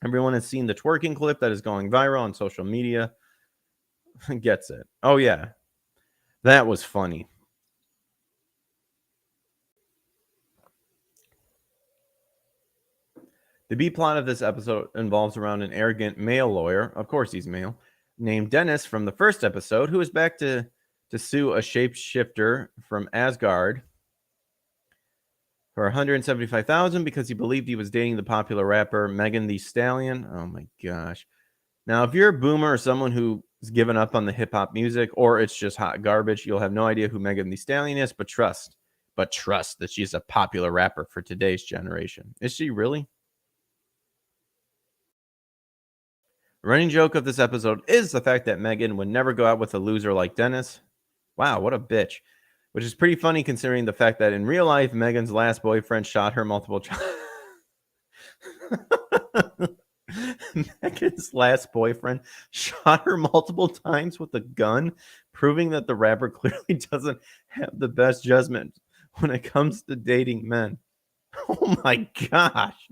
Everyone has seen the twerking clip that is going viral on social media. Gets it. Oh, yeah. That was funny. The B plot of this episode involves around an arrogant male lawyer, of course he's male, named Dennis from the first episode, who is back to sue a shapeshifter from Asgard for $175,000 because he believed he was dating the popular rapper Megan Thee Stallion. Oh my gosh. Now, if you're a boomer or someone who's given up on the hip hop music, or it's just hot garbage, you'll have no idea who Megan Thee Stallion is, but trust that she's a popular rapper for today's generation. Is she really? The running joke of this episode is the fact that Megan would never go out with a loser like Dennis. Wow, what a bitch. Which is pretty funny considering the fact that in real life, Megan's last boyfriend shot her multiple times. Megan's last boyfriend shot her multiple times with a gun, proving that the rapper clearly doesn't have the best judgment when it comes to dating men. Oh my gosh.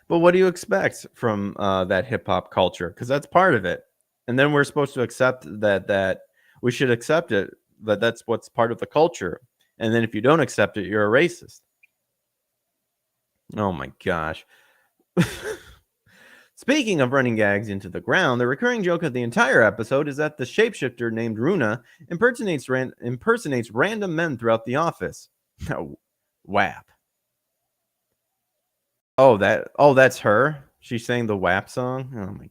But what do you expect from that hip hop culture? Because that's part of it. And then we're supposed to accept that we should accept it, that that's what's part of the culture. And then if you don't accept it, you're a racist. Oh my gosh. Speaking of running gags into the ground, the recurring joke of the entire episode is that the shapeshifter named Runa impersonates random men throughout the office. WAP. That's her. She sang the WAP song. Oh my.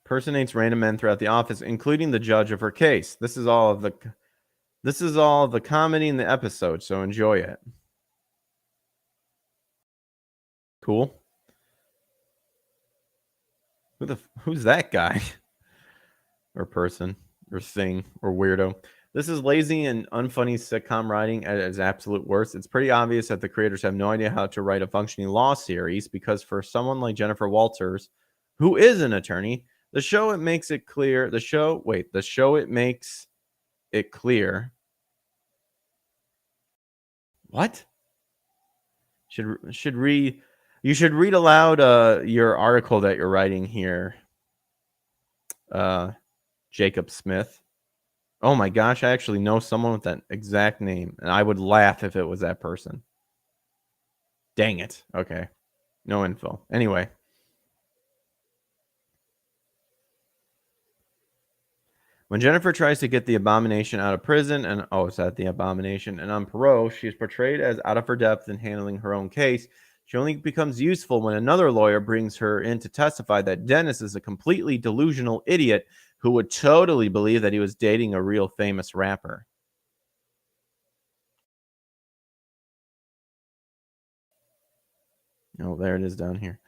Impersonates random men throughout the office, including the judge of her case. This is all of the comedy in the episode, so enjoy it. Cool. Who's that guy? Or person, or thing, or weirdo? This is lazy and unfunny sitcom writing at its absolute worst. It's pretty obvious that the creators have no idea how to write a functioning law series, because for someone like Jennifer Walters, who is an attorney, the show it makes it clear. What? You should read aloud your article that you're writing here. Jacob Smith. Oh my gosh, I actually know someone with that exact name, and I would laugh if it was that person. Dang it. Okay. No info. Anyway. When Jennifer tries to get the Abomination out of prison, and on parole, she is portrayed as out of her depth in handling her own case. She only becomes useful when another lawyer brings her in to testify that Dennis is a completely delusional idiot who would totally believe that he was dating a real famous rapper. Oh, there it is down here.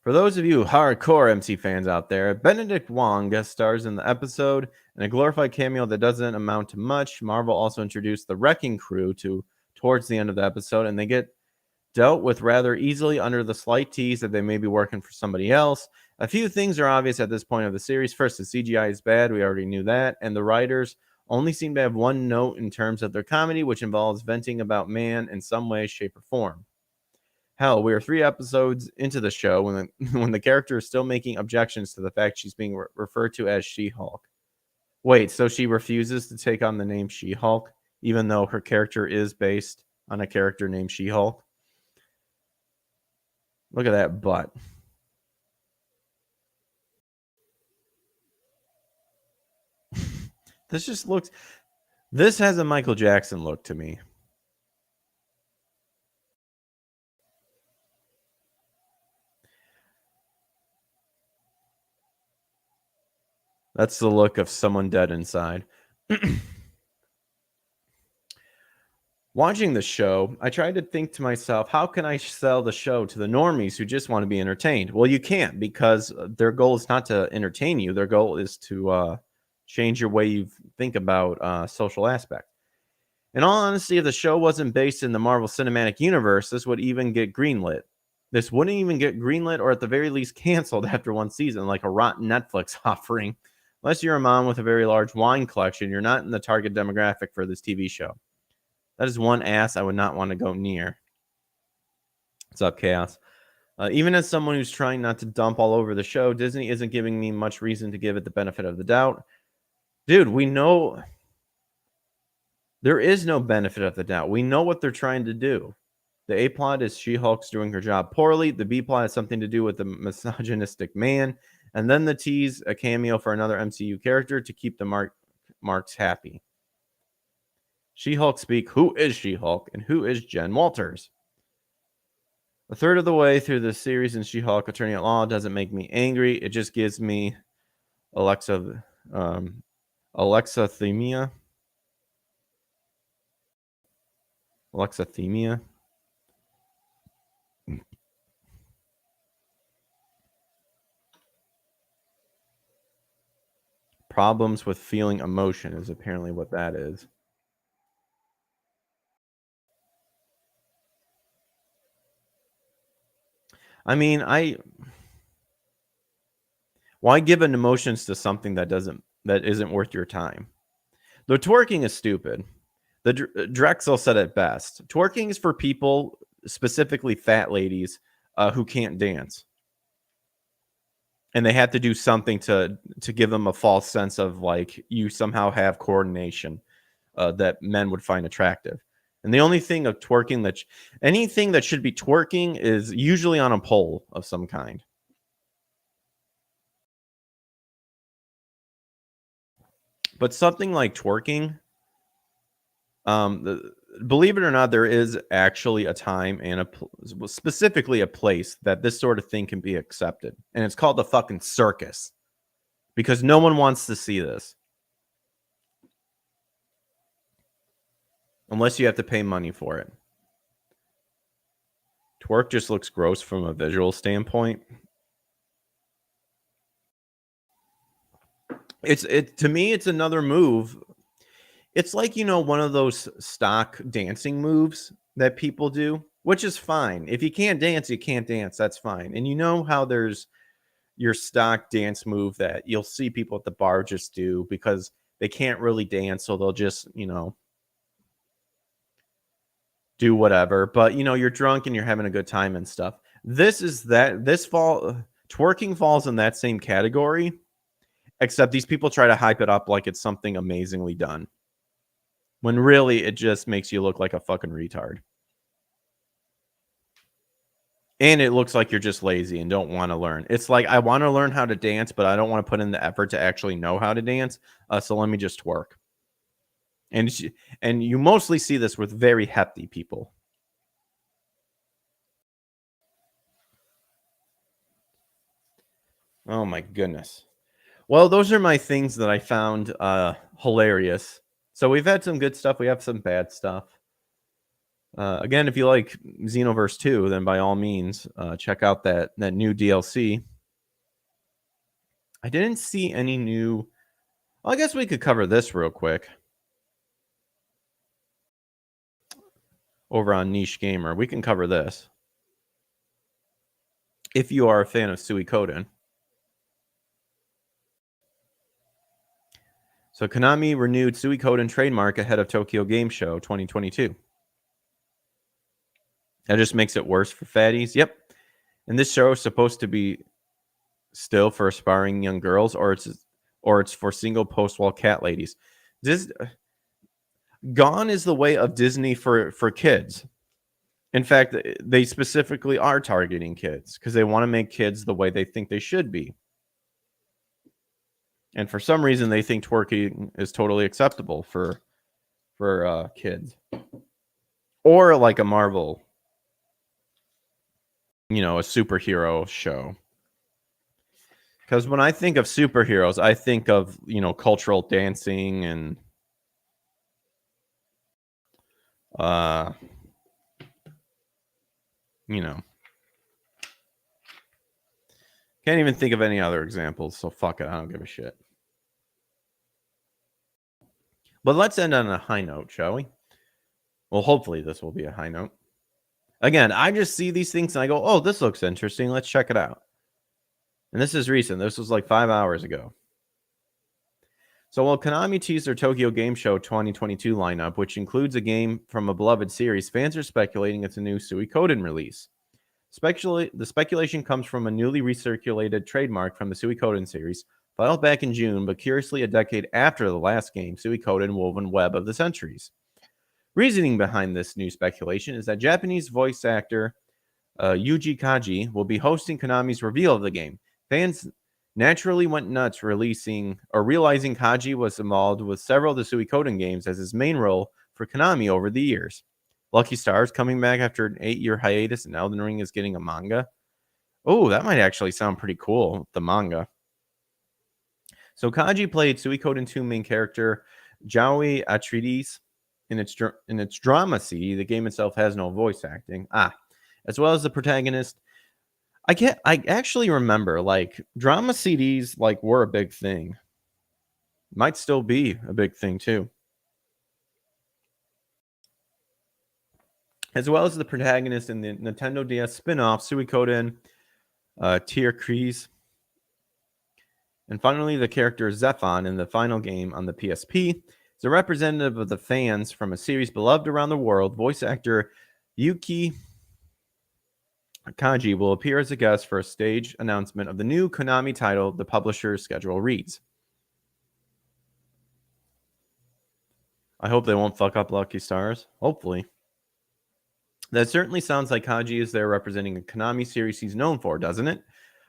For those of you hardcore MC fans out there, Benedict Wong guest stars in the episode. In a glorified cameo that doesn't amount to much, Marvel also introduced the Wrecking Crew towards the end of the episode, and they get dealt with rather easily under the slight tease that they may be working for somebody else. A few things are obvious at this point of the series. First, the CGI is bad. We already knew that. And the writers only seem to have one note in terms of their comedy, which involves venting about man in some way, shape, or form. Hell, we are 3 episodes into the show when the character is still making objections to the fact she's being referred to as She-Hulk. Wait, so she refuses to take on the name She-Hulk, even though her character is based on a character named She-Hulk? Look at that butt. This has a Michael Jackson look to me. That's the look of someone dead inside. Watching the show, I tried to think to myself, how can I sell the show to the normies who just want to be entertained? Well, you can't, because their goal is not to entertain you. Their goal is to change your way you think about social aspect. In all honesty, if the show wasn't based in the Marvel Cinematic Universe, this would even get greenlit. This wouldn't even get greenlit, or at the very least canceled after one season, like a rotten Netflix offering. Unless you're a mom with a very large wine collection, you're not in the target demographic for this TV show. That is one ass I would not want to go near. What's up, Chaos? Even as someone who's trying not to dump all over the show, Disney isn't giving me much reason to give it the benefit of the doubt. Dude, we know There is no benefit of the doubt. We know what they're trying to do. The A plot is She-Hulk's doing her job poorly. The B plot has something to do with the misogynistic man. And then the tease a cameo for another MCU character to keep the Marks happy. She-Hulk speak. Who is She-Hulk and who is Jen Walters? A third of the way through the series in She-Hulk Attorney at Law doesn't make me angry. It just gives me alexithymia. Alexithymia. Problems with feeling emotion is apparently what that is. I mean, why give an emotions to something that isn't worth your time? The twerking is stupid. The Drexel said it best. Twerking is for people, specifically fat ladies, who can't dance. And they have to do something to give them a false sense of like you somehow have coordination that men would find attractive. And the only thing of twerking anything that should be twerking is usually on a pole of some kind. But something like twerking, believe it or not, there is actually a time and specifically a place that this sort of thing can be accepted. And it's called the fucking circus. Because no one wants to see this. Unless you have to pay money for it. Twerk just looks gross from a visual standpoint. To me, it's another move. It's like, one of those stock dancing moves that people do, which is fine. If you can't dance, you can't dance. That's fine. And you know how there's your stock dance move that you'll see people at the bar just do because they can't really dance. So they'll just, do whatever. But, you're drunk and you're having a good time and stuff. Twerking falls in that same category, except these people try to hype it up like it's something amazingly done. When really it just makes you look like a fucking retard. And it looks like you're just lazy and don't want to learn. It's like, I want to learn how to dance, but I don't want to put in the effort to actually know how to dance. So let me just twerk. And you mostly see this with very hefty people. Oh my goodness. Well, those are my things that I found hilarious. So we've had some good stuff. We have some bad stuff. Again, if you like Xenoverse 2, then by all means, check out that new DLC. I didn't see any new... Well, I guess we could cover this real quick. Over on Niche Gamer. We can cover this. If you are a fan of Suikoden. So Konami renewed Suikoden trademark ahead of Tokyo Game Show 2022. That just makes it worse for fatties. Yep. And this show is supposed to be still for aspiring young girls, or it's for single post-wall cat ladies. Gone is the way of Disney for kids. In fact, they specifically are targeting kids because they want to make kids the way they think they should be. And for some reason, they think twerking is totally acceptable for kids. Or like a Marvel, a superhero show. Because when I think of superheroes, I think of, cultural dancing and can't even think of any other examples, so fuck it, I don't give a shit. But let's end on a high note, shall we? Well, hopefully this will be a high note. Again, I just see these things and I go, oh, this looks interesting, let's check it out. And this is recent. This was like 5 hours ago. So while Konami teased their Tokyo Game Show 2022 lineup, which includes a game from a beloved series, fans are speculating it's a new Suikoden release. The speculation comes from a newly recirculated trademark from the Suikoden series, filed back in June, but curiously a decade after the last game, Suikoden Woven Web of the Centuries. Reasoning behind this new speculation is that Japanese voice actor Yuji Kaji will be hosting Konami's reveal of the game. Fans naturally went nuts realizing Kaji was involved with several of the Suikoden games as his main role for Konami over the years. Lucky Stars coming back after an 8-year hiatus, and Elden Ring is getting a manga. Oh, that might actually sound pretty cool, the manga. So Kaji played Suikoden 2 main character Joey Atreides in its drama CD. The game itself has no voice acting. As well as the protagonist. I actually remember like drama CDs like were a big thing. Might still be a big thing too. As well as the protagonist in the Nintendo DS spin-off Suikoden Tier Kreese. And finally, the character Zephon in the final game on the PSP is a representative of the fans from a series beloved around the world. Voice actor Yuki Kaji will appear as a guest for a stage announcement of the new Konami title. The publisher's schedule reads. I hope they won't fuck up Lucky Stars. Hopefully. That certainly sounds like Kaji is there representing a Konami series he's known for, doesn't it?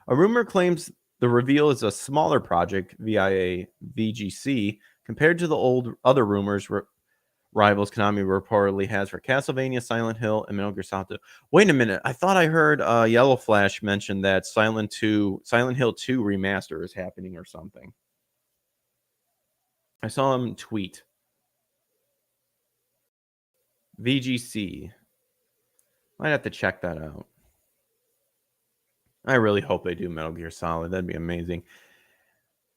A rumor claims the reveal is a smaller project via VGC compared to the other rumors rivals Konami reportedly has for Castlevania, Silent Hill, and Metal Gear Solid 2. Wait a minute. I thought I heard Yellow Flash mention that Silent Hill 2 remaster is happening or something. I saw him tweet. VGC. Might have to check that out. I really hope they do Metal Gear Solid. That'd be amazing.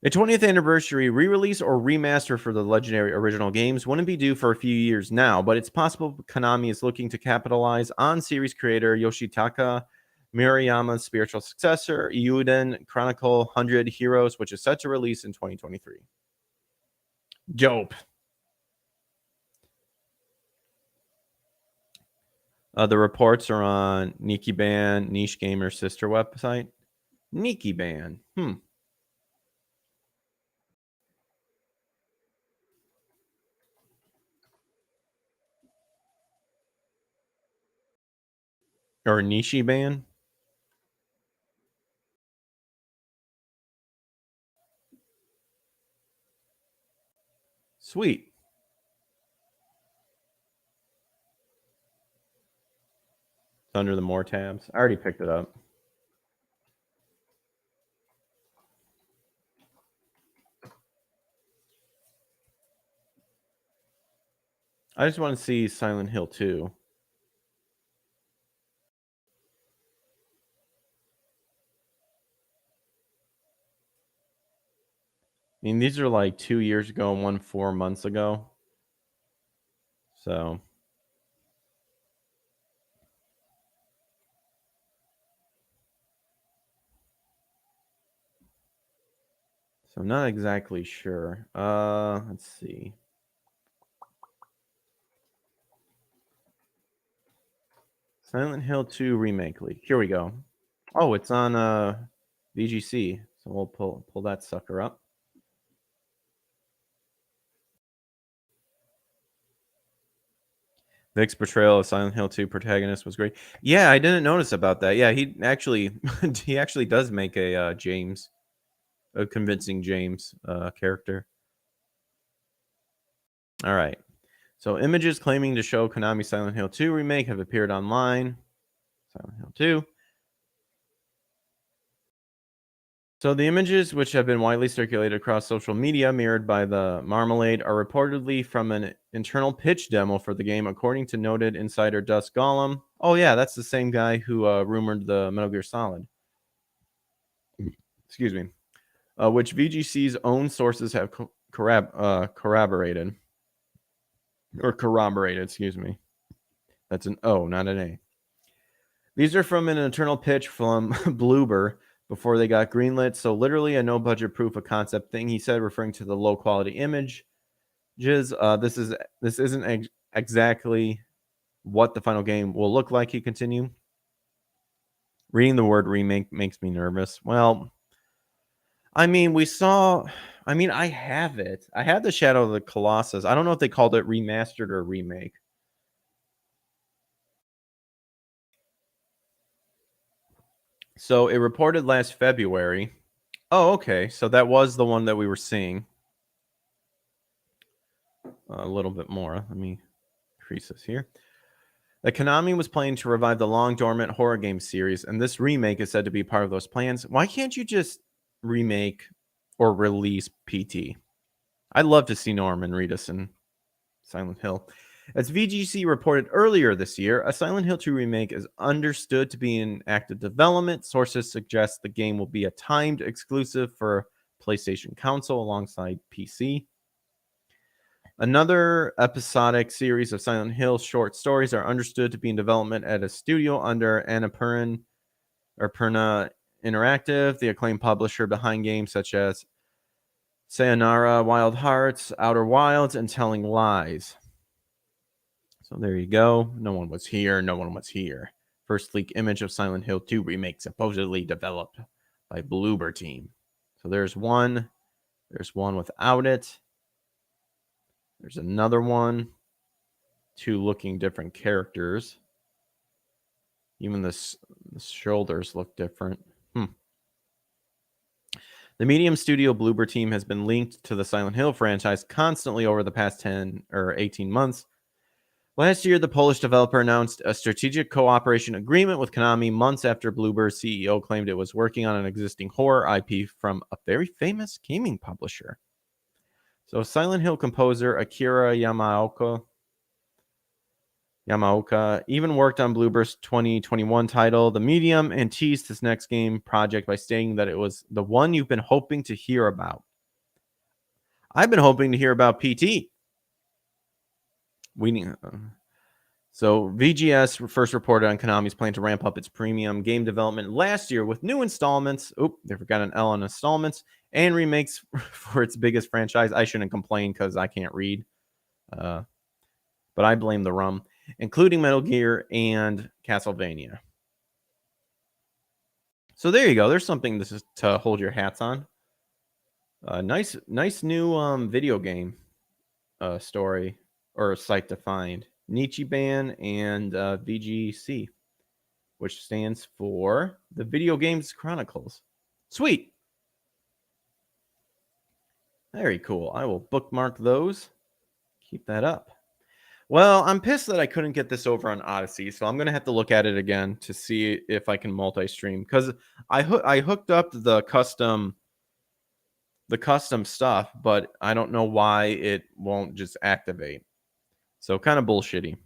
A 20th anniversary re-release or remaster for the legendary original games wouldn't be due for a few years now, but it's possible Konami is looking to capitalize on series creator Yoshitaka Murayama's spiritual successor, Eiyuden Chronicle 100 Heroes, which is set to release in 2023. Dope. The reports are on Nikiban, Niche Gamer sister website. Nikiban. Or Nishiban. Sweet. It's under the more tabs. I already picked it up. I just want to see Silent Hill 2. I mean, these are like 2 years ago and 4 months ago. So I'm not exactly sure. Let's see. Silent Hill 2 remake leak. Here we go. Oh, it's on VGC. So we'll pull that sucker up. Vic's portrayal of Silent Hill 2 protagonist was great. Yeah, I didn't notice about that. Yeah, he actually does make a convincing James character. All right. So images claiming to show Konami Silent Hill 2 remake have appeared online. Silent Hill 2. So the images, which have been widely circulated across social media, mirrored by the Marmalade, are reportedly from an internal pitch demo for the game, according to noted insider Dust Gollum. Oh yeah, that's the same guy who rumored the Metal Gear Solid. Excuse me. Which VGC's own sources have corroborated. Or corroborated, excuse me. That's an O, not an A. These are from an internal pitch from Bloober before they got greenlit, so literally a no-budget proof of concept thing, he said, referring to the low-quality images. This isn't exactly what the final game will look like, he continued. Reading the word remake makes me nervous. Well, I mean, I have it. I have the Shadow of the Colossus. I don't know if they called it remastered or remake. So it reported last February. Oh, okay. So that was the one that we were seeing. A little bit more. Let me increase this here. That Konami was planning to revive the long dormant horror game series, and this remake is said to be part of those plans. Why can't you just remake or release PT? I'd love to see Norman Reedus in Silent Hill. As VGC reported earlier this year, a Silent Hill 2 remake is understood to be in active development. Sources suggest the game will be a timed exclusive for PlayStation console alongside PC. Another episodic series of Silent Hill short stories are understood to be in development at a studio under Annapurna Interactive, the acclaimed publisher behind games such as Sayonara Wild Hearts, Outer Wilds, and Telling Lies. So there you go. No one was here. No one was here. First leak image of Silent Hill 2 remake supposedly developed by Bloober Team. So there's one. There's one without it. There's another one. Two looking different characters. Even the shoulders look different. The Medium Studio Bloober Team has been linked to the Silent Hill franchise constantly over the past 10 or 18 months. Last year, the Polish developer announced a strategic cooperation agreement with Konami months after Bloober's CEO claimed it was working on an existing horror IP from a very famous gaming publisher. So Silent Hill composer Akira Yamaoka even worked on Bloober's 2021 title, The Medium, and teased his next game project by stating that it was the one you've been hoping to hear about. I've been hoping to hear about PT. So VGS first reported on Konami's plan to ramp up its premium game development last year with new installments. Oop, they forgot an L on installments and remakes for its biggest franchise. I shouldn't complain because I can't read, but I blame the rum, including Metal Gear and Castlevania. So there you go. There's something this is to hold your hats on. Nice new video game story or site to find. Nichiban and VGC, which stands for the Video Games Chronicles. Sweet. Very cool. I will bookmark those. Keep that up. Well, I'm pissed that I couldn't get this over on Odyssey, so I'm going to have to look at it again to see if I can multi-stream, because I hooked up the custom stuff, but I don't know why it won't just activate. So kind of bullshitty.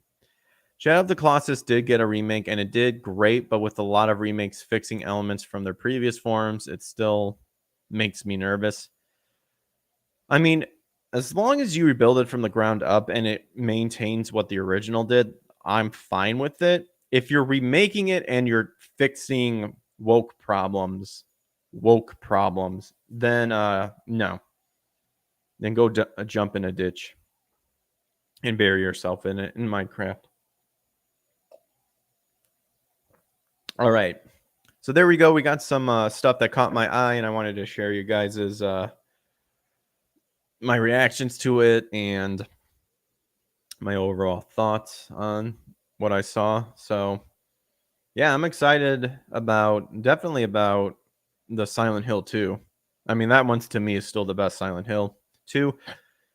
Shadow of the Colossus did get a remake, and it did great, but with a lot of remakes fixing elements from their previous forms, it still makes me nervous. I mean, as long as you rebuild it from the ground up and it maintains what the original did, I'm fine with it. If you're remaking it and you're fixing woke problems, then no. Then go jump in a ditch and bury yourself in it in Minecraft. All right. So there we go. We got some stuff that caught my eye, and I wanted to share you guys' my reactions to it and my overall thoughts on what I saw. So yeah, I'm excited definitely about the Silent Hill 2. I mean, that one's to me is still the best Silent Hill 2.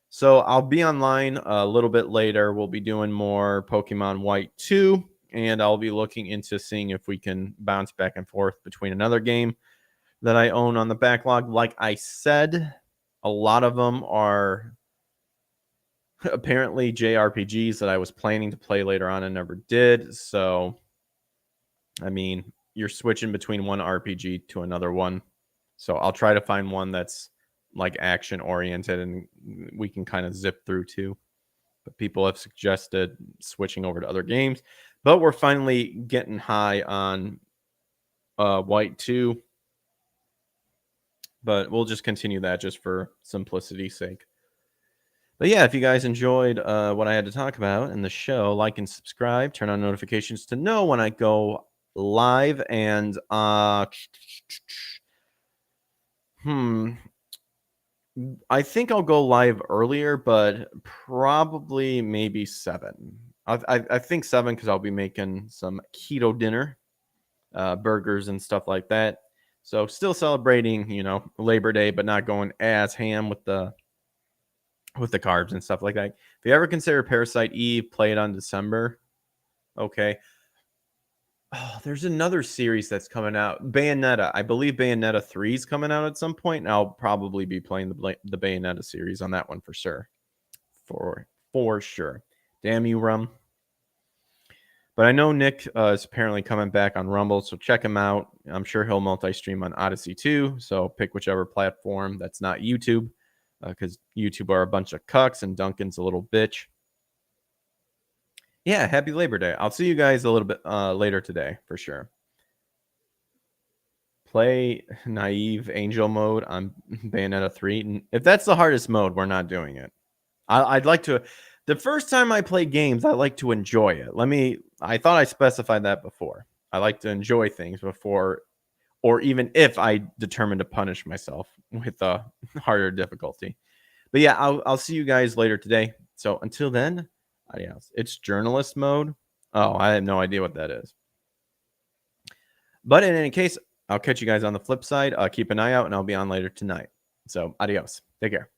So I'll be online a little bit later. We'll be doing more Pokemon White 2, and I'll be looking into seeing if we can bounce back and forth between another game that I own on the backlog. Like I said, a lot of them are apparently JRPGs that I was planning to play later on and never did. So, I mean, you're switching between one RPG to another one. So I'll try to find one that's like action oriented and we can kind of zip through too. But people have suggested switching over to other games. But we're finally getting high on White 2. But we'll just continue that just for simplicity's sake. But yeah, if you guys enjoyed what I had to talk about in the show, like and subscribe, turn on notifications to know when I go live. And I think I'll go live earlier, but probably maybe 7. I think 7 because I'll be making some keto dinner. burgers and stuff like that. So still celebrating, Labor Day, but not going as ham with the carbs and stuff like that. If you ever consider Parasite Eve, play it on December. Okay. Oh, there's another series that's coming out. Bayonetta. I believe Bayonetta 3 is coming out at some point, and I'll probably be playing the Bayonetta series on that one for sure. For sure. Damn you, Rum. But I know Nick is apparently coming back on Rumble, so check him out. I'm sure he'll multi-stream on Odyssey too, so pick whichever platform that's not YouTube, because YouTube are a bunch of cucks and Duncan's a little bitch. Yeah, happy Labor Day. I'll see you guys a little bit later today for sure. Play naive angel mode on Bayonetta 3. If that's the hardest mode, we're not doing it. I'd like to. The first time I play games, I like to enjoy it. I thought I specified that before. I like to enjoy things before, or even if I determine to punish myself with a harder difficulty. But yeah, I'll see you guys later today. So until then, adios. It's journalist mode. Oh, I have no idea what that is. But in any case, I'll catch you guys on the flip side. Keep an eye out, and I'll be on later tonight. So adios. Take care.